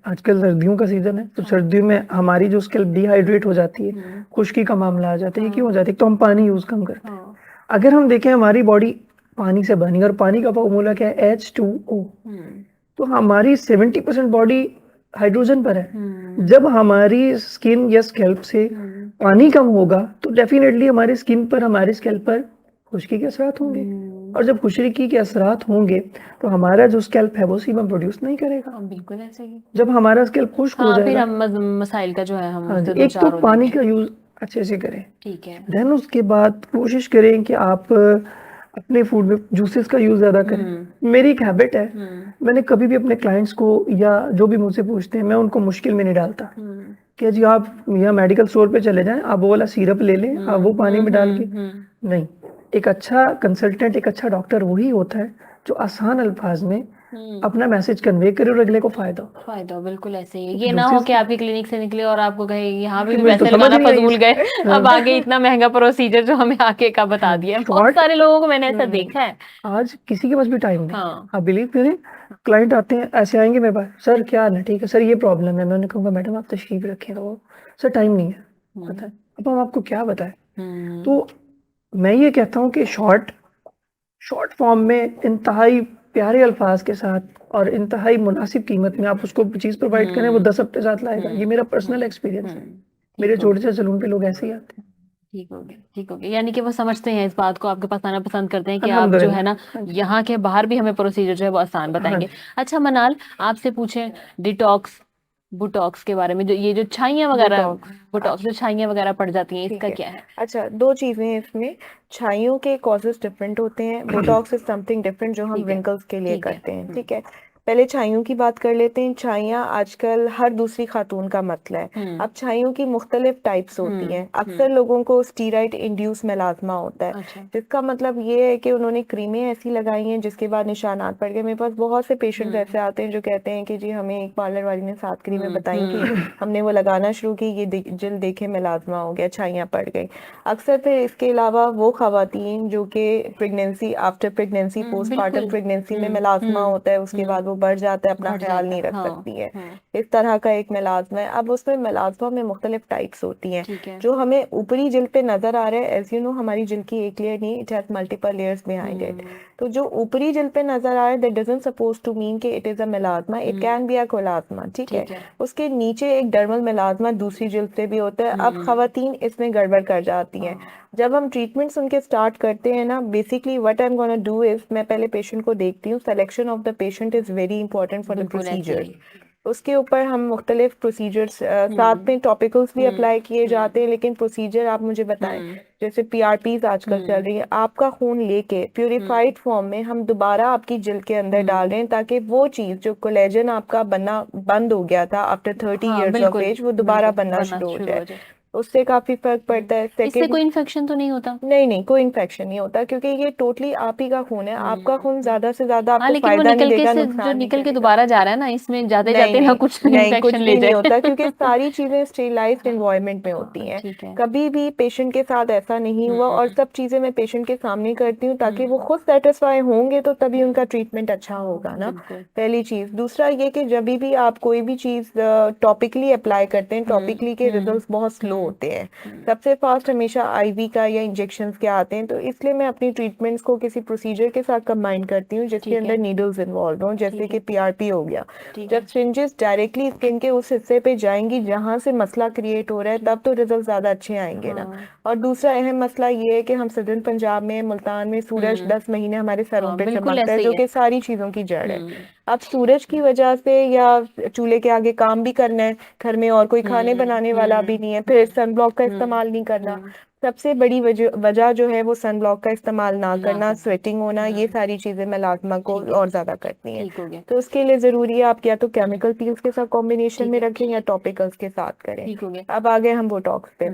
आजकल सर्दियों का सीजन है, तो सर्दियों में हमारी जो स्किन डिहाइड्रेट हो जाती है, खुश्की का मामला आ जाता है। क्यों हो जाती है? तो हम पानी यूज कम करते हैं। अगर हम देखें हमारी बॉडी पानी से बनी, और पानी का फॉर्मूला क्या है? H2O। तो हमारी 70% बॉडी हाइड्रोजन पर है। जब हमारी स्किन या स्कैल्प से पानी कम होगा तो डेफिनेटली हमारी स्किन पर, हमारे स्कैल्प पर खुश्की के असरात होंगे, और जब खुश्की के असरात होंगे तो हमारा जो स्कैल्प है वो सीबम प्रोड्यूस नहीं करेगा। बिल्कुल ऐसे ही। जब हमारा स्कैल्प खुश्क हो जाएगा, फिर हम मसाइल का जो है हम एक तो पानी का यूज अच्छे से करें। ठीक है। देन उसके बाद कोशिश करें कि आप अपने फूड में जूसेस का यूज ज्यादा करें। मेरी एक हैबिट है, मैंने कभी भी अपने क्लाइंट्स को या जो भी मुझसे पूछते हैं, मैं उनको मुश्किल में नहीं डालता कि जी आप या मेडिकल स्टोर पे चले जाएं, आप वो वाला सिरप ले लें, आप वो पानी में डाल के, नहीं। एक अच्छा कंसल्टेंट, एक अच्छा डॉक्टर वही होता है जो आसान अल्फाज में अपना मैसेज कन्वे करे और अगले को फायदा। बिल्कुल ऐसे ही। ये ना हो कि आपकी क्लिनिक से निकले और आपको कहे यहाँ भी पैसे लगाना फजूल गए, अब आगे इतना महंगा प्रोसीजर जो हमें आगे का बता दिया। बहुत सारे लोगों को मैंने ऐसा देखा है। आज किसी के पास भी टाइम नहीं। आप बिलीव करें, क्लाइंट आते हैं ऐसे, आएंगे मेरे पास, सर क्या हाल है? ठीक है सर, ये प्रॉब्लम है। मैंने कहूँगा मैडम आप तशरीफ रखें। तो सर टाइम नहीं है, पता है। अब हम आपको क्या बताएं? तो मैं ये कहता हूँ कि शॉर्ट फॉर्म में इंतहाई प्यारे अल्फाज के साथ और इंतहाई मुनासिब कीमत में आप उसको चीज़ प्रोवाइड करें, वो 10 हफ्ते साथ लाएगा। ये मेरा पर्सनल एक्सपीरियंस है। मेरे छोटे से सैलून पे लोग ऐसे ही आते हैं। ठीक हो गया। यानी कि वो समझते हैं इस बात को, आपके पास आना पसंद करते हैं कि आप जो है ना यहाँ के बाहर भी हमें प्रोसीजर जो है वो आसान बताएंगे। अच्छा मनाल, आपसे पूछें डिटॉक्स बुटॉक्स के बारे में, जो ये जो छाइयाँ वगैरह, बुटॉक्स जो छाइयाँ वगैरह पड़ जाती हैं, इसका क्या है? अच्छा, 2 चीजें हैं इसमें। छाइयों के कॉजेस डिफरेंट होते हैं, बोटॉक्स इज समथिंग डिफरेंट जो हम रिंकल्स के लिए करते हैं। ठीक है, पहले छाइयों की बात कर लेते हैं। छाइयाँ आजकल हर दूसरी खातून का मसला है। अब छाइयों की मुख्तलिफ टाइप्स होती हैं। अक्सर लोगों को स्टीरॉइड इंड्यूस मेलाज्मा होता है, जिसका मतलब ये है कि उन्होंने क्रीमें ऐसी लगाई हैं जिसके बाद निशानात पड़ गए। मेरे पास बहुत से पेशेंट्स ऐसे आते हैं जो कहते हैं कि जी हमें एक पार्लर वाली ने 7 क्रीमें बताई कि हमने वो लगाना शुरू की, ये जल्द देखे मेलाज्मा हो गया, छाइयाँ पड़ गई। अक्सर फिर इसके अलावा वो खवातीन जो कि pregnancy, after pregnancy, postmortem pregnancy में मेलाज्मा होता है, उसके बाद वो वो बढ़ जाता है, अपना बढ़ ख्याल जाता नहीं है, रख हाँ, सकती है। हाँ, इस तरह का एक मेलाज्मा है। अब उसमें मेलाज्मा में मुख्तलिफ टाइप्स होती हैं। ठीक है। जो हमें ऊपरी जिल्द पे नजर आ रहा है, एज यू नो हमारी जिल्द की एक लेयर नहीं, it has multiple layers behind it. तो जो ऊपरी जिल्द पे नजर आ रहा है, that doesn't suppose to mean कि it is a melasma, it can be a chloasma, ठीक है। ठीक है। उसके नीचे एक डर्मल मेलाज्मा दूसरी जिल्द पे भी होता है। अब खवातीन इसमें गड़बड़ कर जाती हैं। जब हम ट्रीटमेंट्स उनके स्टार्ट करते हैं ना, basically what I am gonna do is, मैं पहले पेशेंट को देखती हूँ। Selection of the patient is very important for the बिल्कुल ऐसे प्रोसीजर। ही। उसके ऊपर हम मुख्तलिफ प्रोसीजर्स साथ में टॉपिकल्स भी अप्लाई किए जाते हैं, लेकिन प्रोसीजर आप मुझे बताएं। जैसे पीआरपीज आजकल चल रही है, आपका खून लेके प्यूरिफाइड फॉर्म में हम दोबारा आपकी जिल्द के अंदर डाल रहे हैं, ताकि वो चीज जो कोलेजन आपका बनना बंद हो गया था आफ्टर 30 हाँ ईयर्स ऑफ बिल्कुल, एज, वो दोबारा बिल्कुल बनना बनना शुरू हो शुरू जाए। हो जाए। उससे काफी फर्क पड़ता है। इससे सेकेंड, कोई इन्फेक्शन तो नहीं होता? नहीं नहीं, कोई इन्फेक्शन नहीं होता, क्योंकि ये टोटली आप ही का खून है। आपका खून ज्यादा से ज्यादा हाँ आपको लेकिन वो फायदा नहीं निकल के देगा, से जो नुकसान नहीं निकल के करेगा। दोबारा जा रहा है ना, इसमें जाते नहीं जाते ना नहीं कुछ नहीं, कुछ इन्फेक्शन ले भी नहीं जाए। होता, क्योंकि सारी चीजें स्टेरिलाइज्ड एनवायरनमेंट में होती हैं। ठीक है। कभी भी पेशेंट के साथ ऐसा नहीं हुआ, और सब चीजें मैं पेशेंट के सामने करती हूँ, ताकि वो खुद सेटिस्फाई होंगे तो तभी उनका ट्रीटमेंट अच्छा होगा ना। बिल्कुल। पहली चीज। दूसरा ये कि जब भी आप कोई भी चीज टॉपिकली अप्लाई करते हैं, टॉपिकली के रिजल्ट्स बहुत स्लो होते हैं। सबसे फास्ट हमेशा आईवी का या इंजेक्शंस के आते हैं। तो इसलिए मैं अपनी ट्रीटमेंट्स को किसी प्रोसीजर के साथ कंबाइन करती हूँ, जिसके ठीक अंदर है। नीडल्स इन्वॉल्व हों, जैसे ठीक कि है। पीआरपी हो गया। ठीक है। जब सिरिंजेस डायरेक्टली स्किन के उस हिस्से पे जाएंगी जहां से मसला क्रिएट हो रहा है, तब तो रिजल्ट ज्यादा अच्छे आएंगे ना। हाँ। और दूसरा अहम मसला ये है कि हम सदर्न पंजाब में, मुल्तान में सूरज 10 महीने हमारे सरों हाँ पे बिल्कुल चमकता है, ऐसे ही जो है। कि सारी चीजों की जड़ है। अब सूरज की वजह से, या चूल्हे के आगे काम भी करना है, घर में और कोई खाने बनाने वाला भी नहीं है, फिर सन ब्लॉक का इस्तेमाल नहीं करना। सबसे बड़ी वजह जो है वो सन ब्लॉक का इस्तेमाल ना करना, स्वेटिंग होना, ये सारी चीजें मेलास्मा को ठीक है। और ज्यादा करती हैं। ठीक हो गया। तो उसके लिए जरूरी है आप या तो केमिकल पील्स के साथ कॉम्बिनेशन ठीक में है। रखें, या टॉपिकल्स के साथ करें। ठीक हो गया। अब आ गए हम बोटॉक्स पे।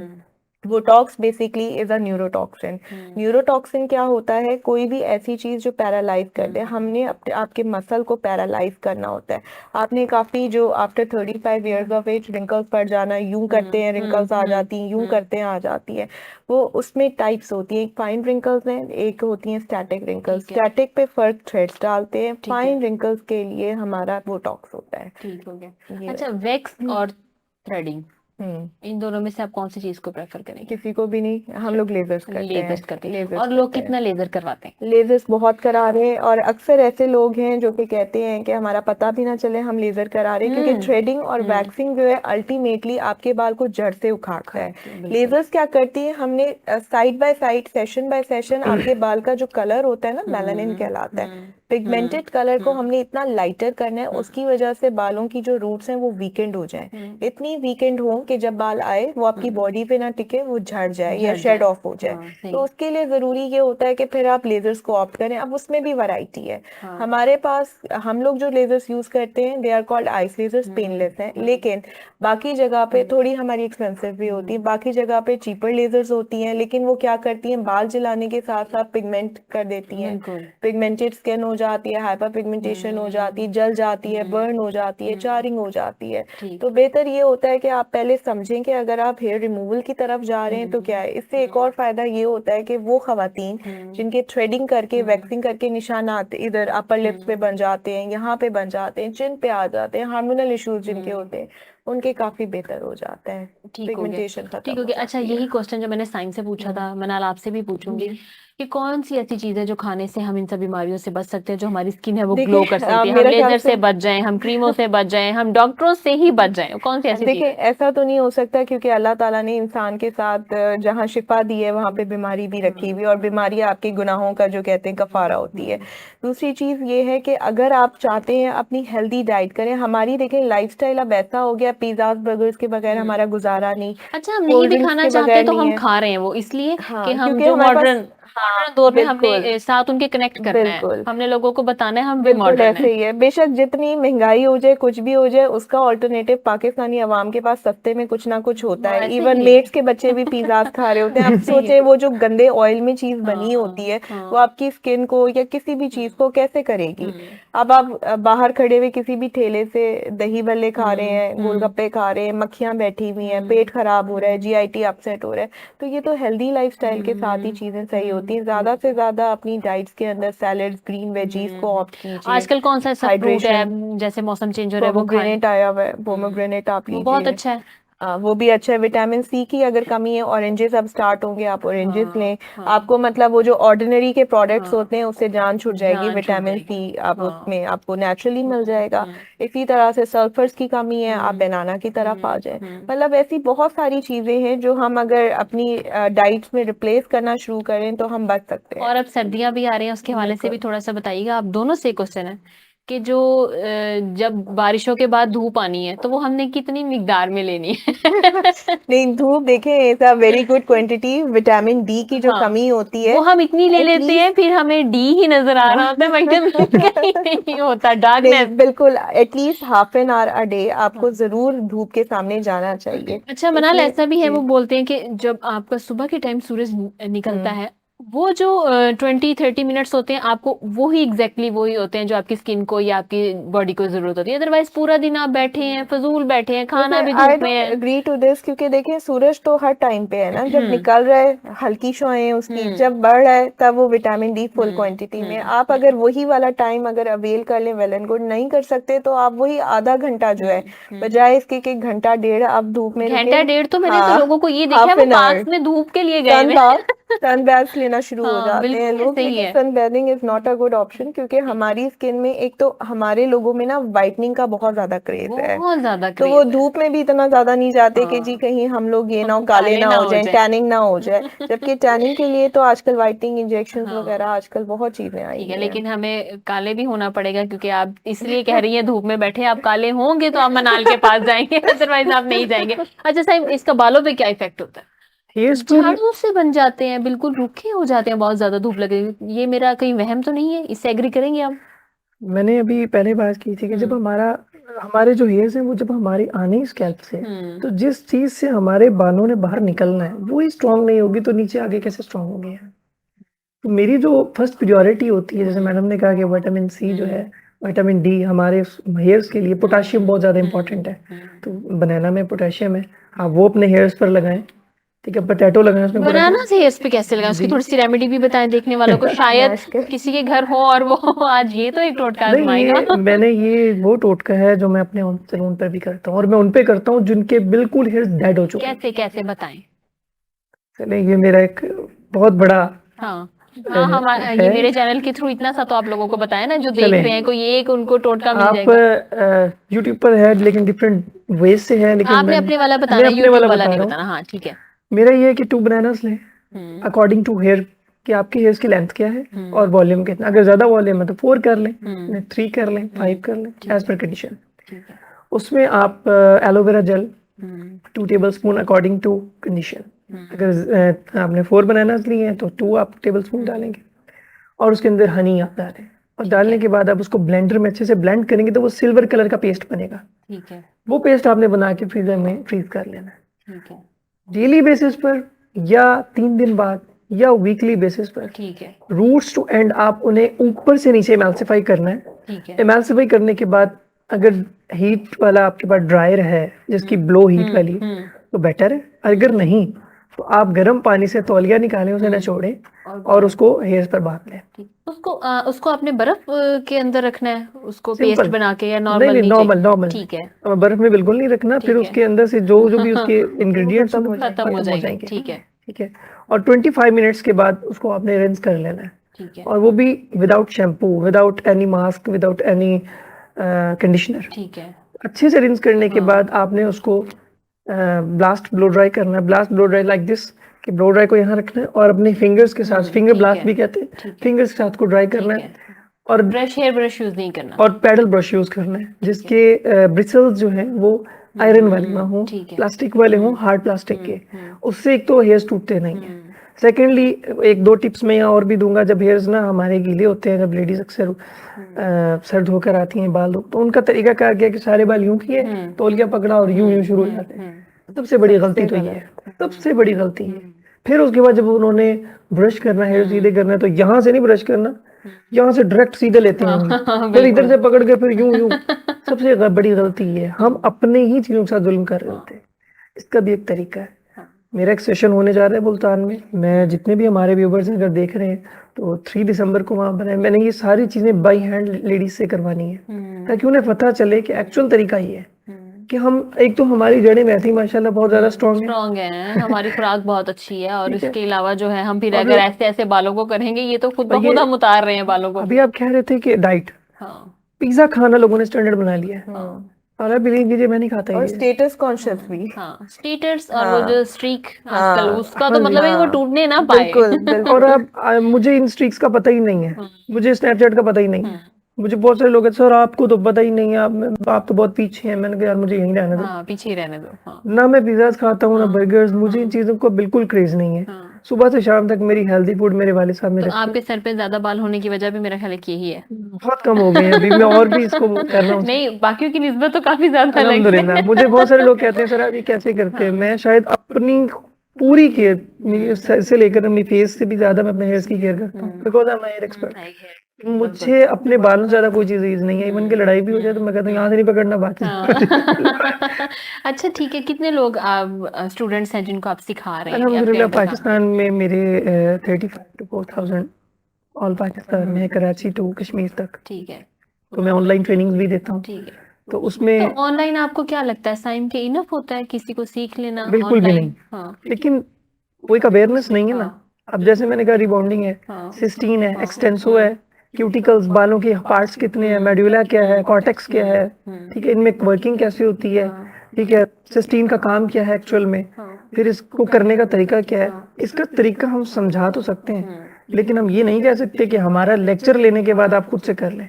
Botox basically is a neurotoxin. Neurotoxin क्या होता है? कोई भी ऐसी चीज जो पैरालाइज कर दे। हमने अपने आपके मसल को पैरालाइज करना होता है। आपने काफी, जो after 35 years of age wrinkles पड़ जाना, यूं करते हैं रिंकल्स आ जाती हैं, यूं करते हैं आ जाती है, वो उसमें टाइप्स होती हैं। एक फाइन रिंकल्स हैं, एक होती हैं स्टैटिक रिंकल्स। ठीक है। स्टैटिक पे फर्क थ्रेड्स डालते हैं, ठीक है। फाइन रिंकल्स के लिए हमारा बोटॉक्स होता है। ठीक हो गया। ये अच्छा, वैक्स और थ्रेडिंग, हम्म इन दोनों में से आप कौन सी चीज को प्रेफर करेंगे? किसी को भी नहीं, हम लोग लेजर्स करते लेजर हैं। करते हैं। लेजर्स और लोग करते हैं। कितना लेजर करवाते हैं? लेजर्स बहुत करा रहे हैं, और अक्सर ऐसे लोग हैं जो कि कहते हैं कि हमारा पता भी ना चले हम लेजर करा रहे हैं, क्योंकि थ्रेडिंग और वैक्सिंग जो है अल्टीमेटली आपके बाल को जड़ से उखाड़ता है। बिल्कुल। लेजर्स क्या करती है? हमने side by side, session bye session, आपके बाल का जो कलर होता है ना, मेलानिन कहलाता है, पिगमेंटेड कलर को हमने इतना लाइटर करना है, उसकी वजह से बालों की जो रूट्स हैं वो वीकेंड हो जाएं। इतनी वीकेंड हो कि जब बाल आए वो आपकी बॉडी पे ना टिके, वो झड़ जाए या शेड ऑफ हो जाए। हाँ, सही। तो उसके लिए जरूरी ये होता है कि फिर आप लेजर्स को ऑप्ट करें। अब उसमें भी वैरायटी है। हमारे पास, हम लोग जो लेजर्स यूज करते हैं, they are called ice lasers, painless हैं, लेकिन बाकी जगह पे थोड़ी हमारी एक्सपेंसिव भी होती है। बाकी जगह पे चीपर लेजर्स होती हैं, लेकिन वो क्या करती हैं, बाल जलाने के साथ साथ पिगमेंट कर देती हैं। बिल्कुल। पिगमेंटेड स्किन हो जाती है, हाइपर पिगमेंटेशन हो जाती है, जल जाती है, बर्न हो जाती है, चारिंग हो जाती है। ठीक। तो बेहतर ये होता है कि आप पहले समझें कि अगर आप हेयर रिमूवल की तरफ जा रहे हैं तो क्या है। इससे एक और फायदा ये होता है कि वो खवातीन जिनके थ्रेडिंग करके, वैक्सिंग करके निशानात इधर अपर लिप्स पे बन जाते हैं, यहाँ पे बन जाते हैं, चिन पे आ जाते हैं, हार्मोनल इश्यूज जिनके होते हैं, उनके काफी बेहतर हो जाता है, ठीक हो गया। पिगमेंटेशन खत्म ठीक हो हो गया। अच्छा, जाती है। यही क्वेश्चन जो मैंने साइंस से पूछा था, मैंने आज आपसे भी पूछूंगी कि कौन सी ऐसी चीज है जो खाने से हम इन सब बीमारियों से बच सकते हैं, जो हमारी स्किन है वो ग्लो कर देखिए सकती है, हम मेरे ख्याल लेजर से, से बच जाएं, हम क्रीमों से बच जाएं, हम डॉक्टरों से ही बच जाएं, कौन सी ऐसी चीज देखिए है? ऐसा तो नहीं हो सकता, क्योंकि अल्लाह ताला ने इंसान के साथ जहाँ शिफा दी है वहाँ पे बीमारी भी रखी हुई है, और बीमारी आपके गुनाहों का जो कहते हैं कफारा होती है। दूसरी चीज ये है कि अगर आप चाहते हैं अपनी हेल्दी डाइट करें, हमारी देखें लाइफस्टाइल अब ऐसा हो गया, पिज्जा बर्गर्स के बगैर हमारा गुजारा नहीं, अच्छा, हम नहीं कोल्ड भी ड्रिंक्स खाना के चाहते बगैर तो नहीं हम है। खा रहे हैं वो इसलिए हाँ, कि हम क्योंकि जो हमारे मॉडर्न पास, हाँ मॉडर्न दौर में हमने बिल्कुल साथ उनके कनेक्ट करना है, बिल्कुल हमने लोगों को बताना है हम भी बिल्कुल मॉडर्न है। ऐसे ही है। बेशक जितनी महंगाई हो जाए, कुछ भी हो जाए, उसका ऑल्टरनेटिव पाकिस्तानी अवाम के पास सस्ते में कुछ ना कुछ होता है। ऐसे इवन ही मेट्स के बच्चे भी पिज्जाज खा रहे होते हैं। आप ऐसे ही है। सोचे वो जो गंदे ऑयल में चीज बनी होती हाँ है, हाँ। वो आपकी स्किन को या किसी भी चीज को कैसे करेगी। अब आप बाहर खड़े हुए किसी भी ठेले से दही बल्ले खा रहे हैं, गोलगप्पे खा रहे हैं, मक्खियां बैठी हुई हैं, पेट खराब हो रहा है, जीआईटी अपसेट हो रहा है, तो ये तो हेल्दी लाइफस्टाइल के साथ ही चीजें सही हो होती है, ज्यादा से ज्यादा अपनी डाइट्स के अंदर सैलेड्स, ग्रीन वेजीज को ऑप्ट कीजिए। आजकल कौन सा ऐसा फ्रूट है हाइड्रेशन, जैसे मौसम चेंज हो रहा है वो खाएं? पोमोग्रेनेट आया हुआ है, पोमोग्रेनेट आप वो बहुत लीजिए, अच्छा है। वो भी अच्छा है। विटामिन सी की अगर कमी है, ऑरेंजेस अब स्टार्ट होंगे, आप ऑरेंजेस हाँ, लें। हाँ, आपको मतलब वो जो ऑर्डिनरी के प्रोडक्ट्स हाँ, होते हैं उससे जान छूट जाएगी, जान छूट विटामिन जाएगी। सी आप हाँ, उसमें आपको नेचुरली मिल जाएगा। हम्म, इसी तरह से सल्फर्स की कमी है, आप बनाना की तरफ आ जाए। मतलब ऐसी बहुत सारी चीजें हैं जो हम अगर अपनी डाइट्स में रिप्लेस करना शुरू करें तो हम बच सकते हैं। और अब सर्दियां भी आ रही हैं, उसके हवाले से भी बिल्कुल। थोड़ा सा बताइएगा। आप दोनों से क्वेश्चन है कि जो जब बारिशों के बाद धूप आनी है तो वो हमने कितनी मिकदार में लेनी है? नहीं, धूप देखें is a very good quantity. Vitamin D की जो हाँ, कमी होती है, वो हम इतनी ले लेते हैं, एटलीस्ट फिर हमें डी ही नजर आ रहा होता है, विटामिन कहीं नहीं होता, नहीं, डार्कनेस। बिल्कुल at least half an hour a day आपको जरूर धूप के सामने जाना चाहिए। अच्छा मनाल, इसमें ऐसा भी है, जी। वो बोलते हैं कि जब आपका सुबह के टाइम सूरज निकलता है, वो जो 20-30 मिनट्स होते हैं, आपको वो ही एग्जैक्टली वही होते हैं जो आपकी स्किन को या आपकी बॉडी को जरूरत होती है। अदरवाइज पूरा दिन आप बैठे हैं, फजूल बैठे हैं, खाना भी आई धूप में डोंट है। एग्री टू दिस, क्योंकि देखिए सूरज तो हर टाइम पे है ना, जब निकल रहा है हल्की शॉएं उसकी, जब बढ़ रहा है तब वो विटामिन डी फुल क्वांटिटी में। आप अगर वही वाला टाइम अगर अवेल कर लें, वेल एंड गुड। नहीं कर सकते तो आप वही आधा घंटा जो है, बजाय इसके कि घंटा डेढ़ आप धूप में रुके, घंटा डेढ़ तो मैंने तो हाँ, लोगों को ये देखा है, हाफ वो एन आवर पार्क्स में धूप के लिए गए सन हुए बाथ, हैं। सन बैथ लेना शुरू हो हाँ जाते हैं बिल्कुल लोग। सही लेकिन है। Sun bathing is not a good option, क्योंकि हमारी स्किन में एक तो हमारे लोगों में ना वाइटनिंग का बहुत ज्यादा क्रेज है, बहुत ज्यादा तो वो क्रेज है। धूप में भी इतना ज्यादा नहीं जाते कि जी हाँ, कहीं हम लोग ये ना हो, हम काले काले ना ना हो हो जाएं, जाए। टैनिंग ना हो जाए। जबकि टैनिंग के लिए तो आजकल वाइटनिंग इंजेक्शंस हाँ वगैरह आजकल बहुत चीजें आई ठीक है, हुई हैं। लेकिन हमें काले भी होना पड़ेगा, क्योंकि आप इसलिए कह रही हैं धूप में बैठे, आप काले होंगे तो आप मनाल के पास जाएंगे, अदरवाइज आप नहीं जाएंगे। अच्छा साहब, इसका बालों पे क्या इफेक्ट होता है? हेयर्स पर झाड़ू से बन जाते हैं, बिल्कुल रूखे हो जाते हैं, बहुत ज्यादा धूप लगे। ये मेरा कहीं वहम तो नहीं है? इससे एग्री करेंगे आप? मैंने अभी पहले बात की थी कि जब हमारे जो हेयर्स हैं वो जब हमारी आने स्कैल्प से, तो जिस चीज से हमारे बालों ने बाहर निकलना है वो ही स्ट्रांग नहीं होगी तो नीचे आगे कैसे स्ट्रांग होंगे। तो मेरी जो फर्स्ट प्रियोरिटी होती है, जैसे मैडम ने कहा कि विटामिन सी जो है, विटामिन डी हमारे हेयर्स के लिए, पोटाशियम बहुत ज़्यादा इंपॉर्टेंट है। तो बनाना में पोटाशियम है, आप वो अपने हेयर्स पर लगाएं। ठीक है, पोटैटो लगाएं, उसमें बनाना से हेयर्स पे कैसे लगाएं? उसकी जी। थोड़ी सी रेमेडी भी बताएं देखने वालों को, शायद मुश्किल। किसी के घर हो और वो आज ये तो एक टोटका नहीं, ये आजमाएगा। मैंने ये वो टोटका है जो मैं अपने सैलून पर भी करता हूँ, और मैं उन पे करता हूँ जिनके बिल्कुल हेयर्स डेड हो चुके हैं। कैसे कैसे बताएं? चले, ये मेरा एक बहुत बड़ा हाँ हाँ, हम ये है। मेरे चैनल के थ्रू इतना सा तो आप लोगों को बताया ना, जो देख चलें। रहे हैं, कोई एक उनको टोटका मिल आप जाएगा। यूट्यूब पर है लेकिन डिफरेंट वेज से है, लेकिन आपने अपने वाला बताना, मैं अपने यूट्यूब वाला वाला बता नहीं रहा हूँ। बताना। हाँ ठीक है। मेरा ये है कि 2 बनानास लें हम्म अकॉर्डिंग टू हेयर, कि आपके हेयर्स की लेंथ क्या है हम्म और वॉल्यूम कितना। अगर ज्यादा वॉल्यूम है तो 4 कर लें, हम्म 3 कर लें, 5 कर लें, एज पर कंडीशन। ठीक है। उसमें आप एलोवेरा जेल हम्म 2 टेबलस्पून अकॉर्डिंग टू कंडीशन। हम्म अगर आपने 4 बनानास लिए हैं तो 2 आप टेबलस्पून डालेंगे, और उसके अंदर हनी आप डालें, और डालने के बाद आप उसको ब्लेंडर में अच्छे से ब्लेंड करेंगे तो वो सिल्वर कलर का पेस्ट बनेगा। ठीक है। वो पेस्ट आपने बना के फ्रीजर में फ्रीज कर लेना है। ठीक है। डेली बेसिस पर या 3 दिन बाद या वीकली बेसिस पर, ठीक है। रूट्स टू एंड आप उन्हें ऊपर से नीचे एमल्सिफाई करना है। ठीक है। एमल्सिफाई करने के बाद अगर हीट वाला आपके पास ड्रायर है जिसकी ब्लो हीट वाली, तो बेटर है। अगर नहीं तो आप गर्म पानी से तौलिया निकालें, उसे निचोड़ें और उसको हेयर्स पर बांध लें। ठीक। उसको आपने बर्फ के अंदर रखना है, उसको पेस्ट सिंपल बना के, या नहीं नॉर्मल नहीं, नीचे? Normal normal. ठीक है। बर्फ में बिल्कुल नहीं रखना, फिर ठीक है। उसके अंदर से जो जो भी उसके इंग्रेडिएंट्स खत्म हो जाएंगे। ठीक है। ठीक है। और 25 मिनट्स के बाद उसको आपने रिंस कर लेना है, ठीक है। और वो भी without shampoo, without any mask, without any conditioner. ठीक है। अच्छे से रिंस करने के बाद आपने उसको ब्लास्ट ब्लो ड्राई करना है। Blast blow dry like this, कि ब्लो ड्राई को यहाँ रखना है और अपने फिंगर्स के साथ, फिंगर ठीक ब्लास्ट है। भी कहते हैं, ठीक है। फिंगर्स के साथ को ड्राई करना ठीक है। है। और हेयर ब्रश यूज नहीं करना। और पैडल ब्रश यूज करना है जिसके ब्रिसल्स जो हैं वो आयरन वाले ना हो, ठीक है। प्लास्टिक वाले हो, हार्ड प्लास्टिक के। उससे एक तो हेयर्स टूटते नहीं है। सेकेंडली, 1-2 टिप्स मैं यहाँ और भी दूंगा। जब हेयर्स ना हमारे गीले होते हैं, जब लेडीज अक्सर सर धोकर आती हैं बाल धो, तो उनका तरीका क्या किया कि सारे बाल यूं किए, तौलिया पकड़ा और यूं यूं शुरू हो जाते हैं। सबसे बड़ी गलती तो ये है, सबसे बड़ी गलती है। फिर उसके बाद जब उन्होंने ब्रश करना है, हेयर सीधे करना है, तो यहाँ से नहीं ब्रश करना, यहाँ से डायरेक्ट सीधे लेते हैं, फिर इधर से पकड़ के फिर यूं यूं। सबसे बड़ी गलती ये है, हम अपने ही चीजों के साथ जुल्म कर रहे होते हैं। इसका भी एक तरीका है। मेरा एक सेशन होने जा रहा है मुल्तान में, मैं जितने भी हमारे व्यूवर्स अगर देख रहे हैं तो 3 दिसंबर को वहाँ पर है। मैंने ये सारी चीज़ें बाई हैंड लेडीज से करवानी है ताकि उन्हें पता चले कि एक्चुअल तरीका ये है कि हम एक तो हमारी जड़ें वैसे ही माशाल्लाह बहुत ज़्यादा स्ट्रॉन्ग है, स्ट्रॉन्ग है, हमारी खुराक बहुत अच्छी है, और ठीक है। इसके अलावा जो है हम फिर और अगर ऐसे ऐसे बालों को करेंगे, ये तो खुद ब और ये खुद हम उतार रहे हैं बालों को। अभी आप कह रहे थे कि डाइट, हाँ पिज़्ज़ा खाना लोगों ने स्टैंडर्ड बना लिया है, हाँ और आप बिलीव कीजिए मैं नहीं खाता और ये। स्टेटस कॉन्शियस भी। हाँ, स्टेटस और वो जो स्ट्रीक आजकल, हाँ, उसका तो हाँ जी, मतलब है कि वो हाँ, टूटने ना पाए। बिल्कुल और बिल्कुल। अब मुझे इन स्ट्रीक्स का पता ही नहीं है, मुझे स्नैपचैट का पता ही नहीं है। मुझे बहुत सारे लोग कहते सर आपको तो पता ही नहीं है, आप तो बहुत पीछे हैं। मैंने कहा यार मुझे यहीं रहने दो, हाँ, पीछे ही रहने दो। हाँ ना मैं पिज़्ज़ाज खाता हूँ ना बर्गर्स, मुझे इन चीज़ों को बिल्कुल क्रेज नहीं है। हाँ। सुबह से शाम तक मेरी हेल्दी फूड मेरे वाले साहब में तो रखते आपके सर पे ज्यादा बाल होने की वजह भी मेरा ख्याल है कि यही है। हैं। बहुत कम हो गए हैं अभी, मैं और भी इसको कर रहा हूँ। नहीं, बाकियों की निस्बत तो काफी ज्यादा लग अल्हम्दुलिल्लाह, मुझे बहुत सारे लोग कहते हैं सर आप ये कैसे करते हैं। मैं शायद अपनी पूरी केयर, मेरी सर से लेकर अपनी फेस से भी ज्यादा मैं अपने हेयर्स की केयर करता हूँ, because I am here expert. मुझे अपने बालों से ज्यादा कोई चीज यूज नहीं है। इवन की लड़ाई भी हो जाए तो मैं कहता हूँ यहाँ से नहीं पकड़ना, बाकी हाँ। अच्छा ठीक है, कितने लोग स्टूडेंट्स हैं जिनको आप सिखा रहे हैं या अल्हम्दुलिल्लाह train कर रहे पाकिस्तान में मेरे 35 to 4,000 ऑल पाकिस्तान में, कराची टू कश्मीर तक। हैं? ठीक है, तो मैं ऑनलाइन ट्रेनिंग्स भी देता हूँ, ठीक है। तो उसमें तो ऑनलाइन आपको क्या लगता है, टाइम के इनफ होता है किसी को सीख लेना बिल्कुल भी ऑनलाइन? नहीं, हाँ लेकिन वो एक अवेयरनेस नहीं है ना। अब जैसे मैंने कहा रिबॉन्डिंग है, हाँ सिस्टीन है, एक्सटेंसो है, क्यूटिकल्स, बालों के पार्ट्स कितने हैं, मेडुला क्या है, कॉर्टेक्स क्या है, ठीक है, इनमें वर्किंग कैसे होती है, ठीक है, सिस्टीन का काम क्या है एक्चुअल में, फिर इसको करने का तरीका क्या है। इसका तरीका हम समझा तो सकते हैं, लेकिन हम ये नहीं कह सकते कि हमारा लेक्चर लेने के बाद आप खुद से कर लें,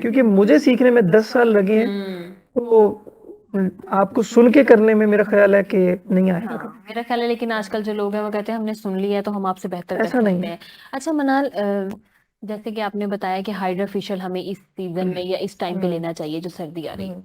क्योंकि मुझे सीखने में 10 साल लगे हैं, तो आपको सुन के करने में मेरा ख्याल है कि नहीं आएगा। मेरा ख्याल है, लेकिन आजकल जो लोग हैं वो कहते हैं हमने सुन लिया है तो हम आपसे बेहतर कर ऐसा नहीं सकते हैं। अच्छा मनाल, जैसे कि आपने बताया कि हाइड्रा फेशियल हमें इस सीजन में या इस टाइम पे लेना चाहिए जो सर्दी आ रही है,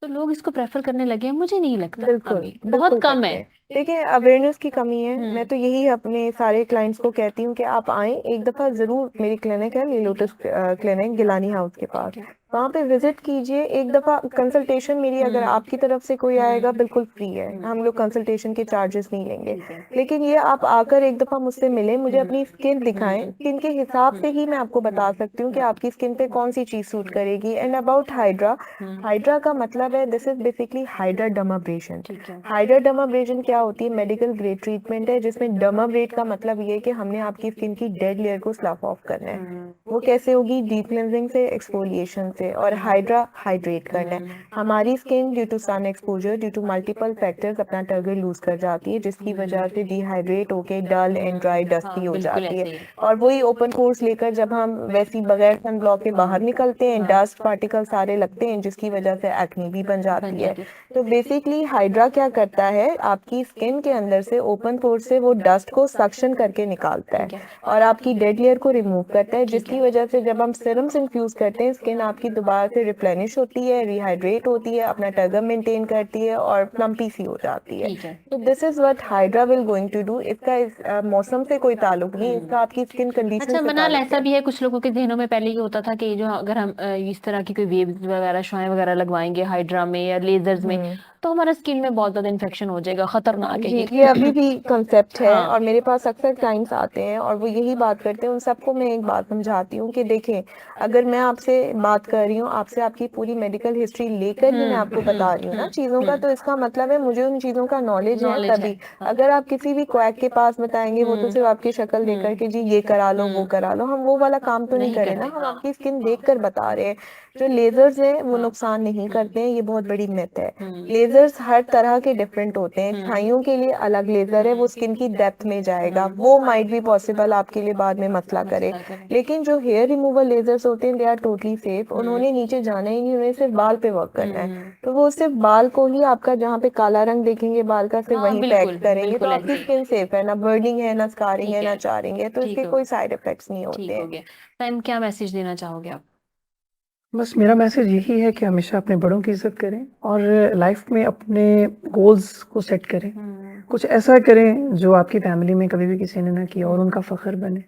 तो लोग इसको प्रेफर करने लगे हैं? मुझे नहीं लगता, बिल्कुल अभी बिल्कुल बहुत कम करते है। हैं। देखिए अवेयरनेस की कमी है। मैं तो यही अपने सारे क्लाइंट्स को कहती हूँ कि आप आएं एक दफा जरूर, मेरी क्लिनिक है लोटस क्लिनिक गिलानी हाउस के पास, वहाँ पे विजिट कीजिए एक दफा। कंसल्टेशन मेरी अगर आपकी तरफ से कोई आएगा बिल्कुल फ्री है, हम लोग कंसल्टेशन के चार्जेस नहीं लेंगे। लेकिन ये आप आकर एक दफा मुझसे मिलें, मुझे अपनी स्किन दिखाएं, स्किन के हिसाब से ही मैं आपको बता सकती हूँ कि आपकी स्किन पे कौन सी चीज सूट करेगी। एंड अबाउट हाइड्रा, हाइड्रा का मतलब है this is basically hydra dermabrasion. Hydra dermabrasion क्या होती है? मेडिकल ग्रेड ट्रीटमेंट है, जिसमें डर्माब्रेड का मतलब ये है कि हमने आपकी स्किन की डेड लेयर को स्लफ ऑफ करना है। वो कैसे होगी? डीप क्लेंजिंग से, एक्सफोलिएशन से, और हाइड्रा हाइड्रेट करना है। हमारी skin due to sun exposure, due to multiple factors अपना टर्गर लूज कर जाती है, जिसकी वजह से डिहाइड्रेट होके डल एंड ड्राई डस्टी हो जाती है। और वही ओपन पोर्स लेकर जब हम वैसी बगैर सन ब्लॉक के बाहर निकलते हैं, डस्ट पार्टिकल सारे लगते हैं, जिसकी वजह से एक्ने भी बन जाती है। तो बेसिकली हाइड्रा क्या करता है, आपकी स्किन के अंदर से ओपन पोर से वो डस्ट को सक्शन करके निकालता है और आपकी डेड लेयर को रिमूव करता है, जिसकी वजह से जब हम सीरम्स इन्फ्यूज करते हैं, स्किन आपकी दोबारा से रिप्लेनिश होती है, रिहाइड्रेट होती है, अपना टर्गर मेंटेन करती है और प्लम्पी सी हो जाती है। तो this is what hydra will going to do. इसका मौसम से कोई ताल्लुक नहीं, इसका आपकी स्किन कंडीशन अच्छा से मनाल, ताल्लुक ऐसा भी है कुछ लोगों के जहनों में पहले ये होता था कि जो अगर हम इस तरह की कोई वेव्स वगैरह शुआएं वगैरह लगवाएंगे हाइड्रा में या लेजर्स में, तो हमारा स्किन में बहुत ज्यादा इन्फेक्शन हो जाएगा, खतरनाक है जी, ये। ये अभी भी कंसेप्ट है। हाँ। और मेरे पास अक्सर क्लाइंट्स आते हैं और वो यही बात करते हैं। उन सबको मैं एक बात समझाती हूँ कि देखें, अगर मैं आपसे बात कर रही हूँ, आपसे आपकी पूरी मेडिकल हिस्ट्री लेकर ही मैं आपको बता रही हूँ ना चीज़ों का, तो इसका मतलब है मुझे उन चीज़ों का नॉलेज है तभी। अगर आप किसी भी क्वैक के पास बताएंगे, वो तो सिर्फ आपकी शक्ल देखकर कि जी ये करा लो वो करा लो, हम वो वाला काम तो नहीं करें ना, हम आपकी स्किन देखकर बता रहे हैं। जो लेजर्स हैं वो नुकसान नहीं करते हैं, ये बहुत बड़ी मिथ है। लेजर्स हर तरह के डिफरेंट होते हैं। छाइयों के लिए अलग लेजर है, वो स्किन की डेप्थ में जाएगा, वो माइट भी पॉसिबल आपके लिए बाद में मसला करे। लेकिन जो हेयर रिमूवल लेजर्स होते हैं, दे आर टोटली सेफ। उन्होंने नीचे जाना ही नहीं, उन्हें सिर्फ बाल पे वर्क करना है। तो वो सिर्फ बाल को ही आपका जहाँ पे काला रंग देखेंगे बाल का, सिर्फ वहीं पे एक्ट करेंगे, तो आपकी स्किन सेफ है। ना बर्निंग है, ना स्कारिंग है, ना चारिंग है, तो इसके कोई साइड इफेक्ट्स नहीं होते हैं। टाइम क्या मैसेज देना चाहोगे आप? बस मेरा मैसेज यही है कि हमेशा अपने बड़ों की इज्जत करें और लाइफ में अपने गोल्स को सेट करें। कुछ ऐसा करें जो आपकी फैमिली में कभी भी किसी ने ना किया और उनका फख्र बने।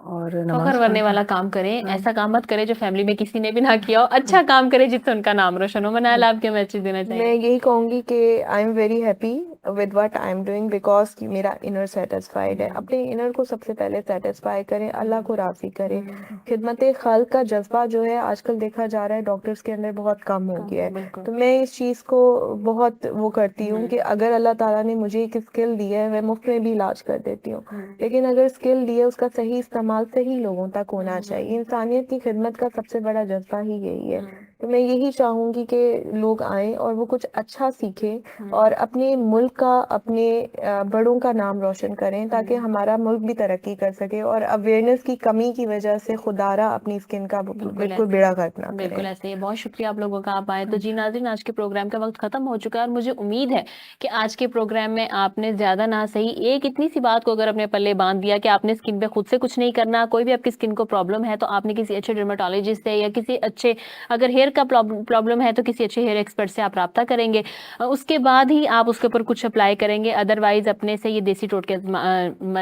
और फख्र करने वाला काम करें, ऐसा काम मत करें जो फैमिली में किसी ने भी ना किया हो। अच्छा काम करें जिससे उनका नाम रोशन हो। मनाल, आप क्या मैसेज देना चाहिए? मैं यही कहूंगी कि I am very happy with what I am doing because मेरा इनर सेटिस्फाइड है। अपने इनर को सबसे पहले सेटिस्फाई करें, अल्लाह को राज़ी करें। खिदमत खल्क का जज्बा जो है आजकल देखा जा रहा है डॉक्टर्स के अंदर बहुत कम हो गया है। तो मैं इस चीज़ को बहुत वो करती हूँ कि अगर अल्लाह ताला ने मुझे एक स्किल दी है, मैं मुफ्त में भी इलाज कर देती हूँ, लेकिन अगर स्किल दी है उसका सही इस्तेमाल सही लोगों तक होना चाहिए। इंसानियत की खिदमत का सबसे बड़ा जज्बा ही यही है। तो मैं यही चाहूँगी कि लोग आएँ और वो कुछ अच्छा सीखें और अपने मुल्क का, अपने बड़ों का नाम रोशन करें, ताकि हमारा मुल्क भी तरक्की कर सके। और अवेयरनेस की कमी की वजह से खुदारा अपनी स्किन का बिल्कुल बेड़ा गर्क ना बिल्कुल करें। ऐसे ही। बहुत शुक्रिया आप लोगों का, आप आए। तो जी नाज़रीन, आज के प्रोग्राम का वक्त खत्म हो चुका है और मुझे उम्मीद है कि आज के प्रोग्राम में आपने ज़्यादा ना सही एक इतनी सी बात को अगर अपने पल्ले बांध दिया कि आपने स्किन पे खुद से कुछ नहीं करना। कोई भी आपकी स्किन को प्रॉब्लम है तो आपने किसी अच्छे डर्मेटोलॉजिस्ट से या किसी अच्छे, अगर हेयर का प्रॉब्लम है तो किसी अच्छे हेयर एक्सपर्ट से आप रब्ता करेंगे, उसके बाद ही आप उसके ऊपर कुछ अप्लाई करेंगे। अदरवाइज अपने से ये देसी टोटके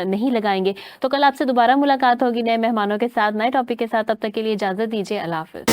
नहीं लगाएंगे। तो कल आपसे दोबारा मुलाकात होगी नए मेहमानों के साथ, नए टॉपिक के साथ। तब तक के लिए इजाज़त दीजिए। अल्लाह हाफ़िज़।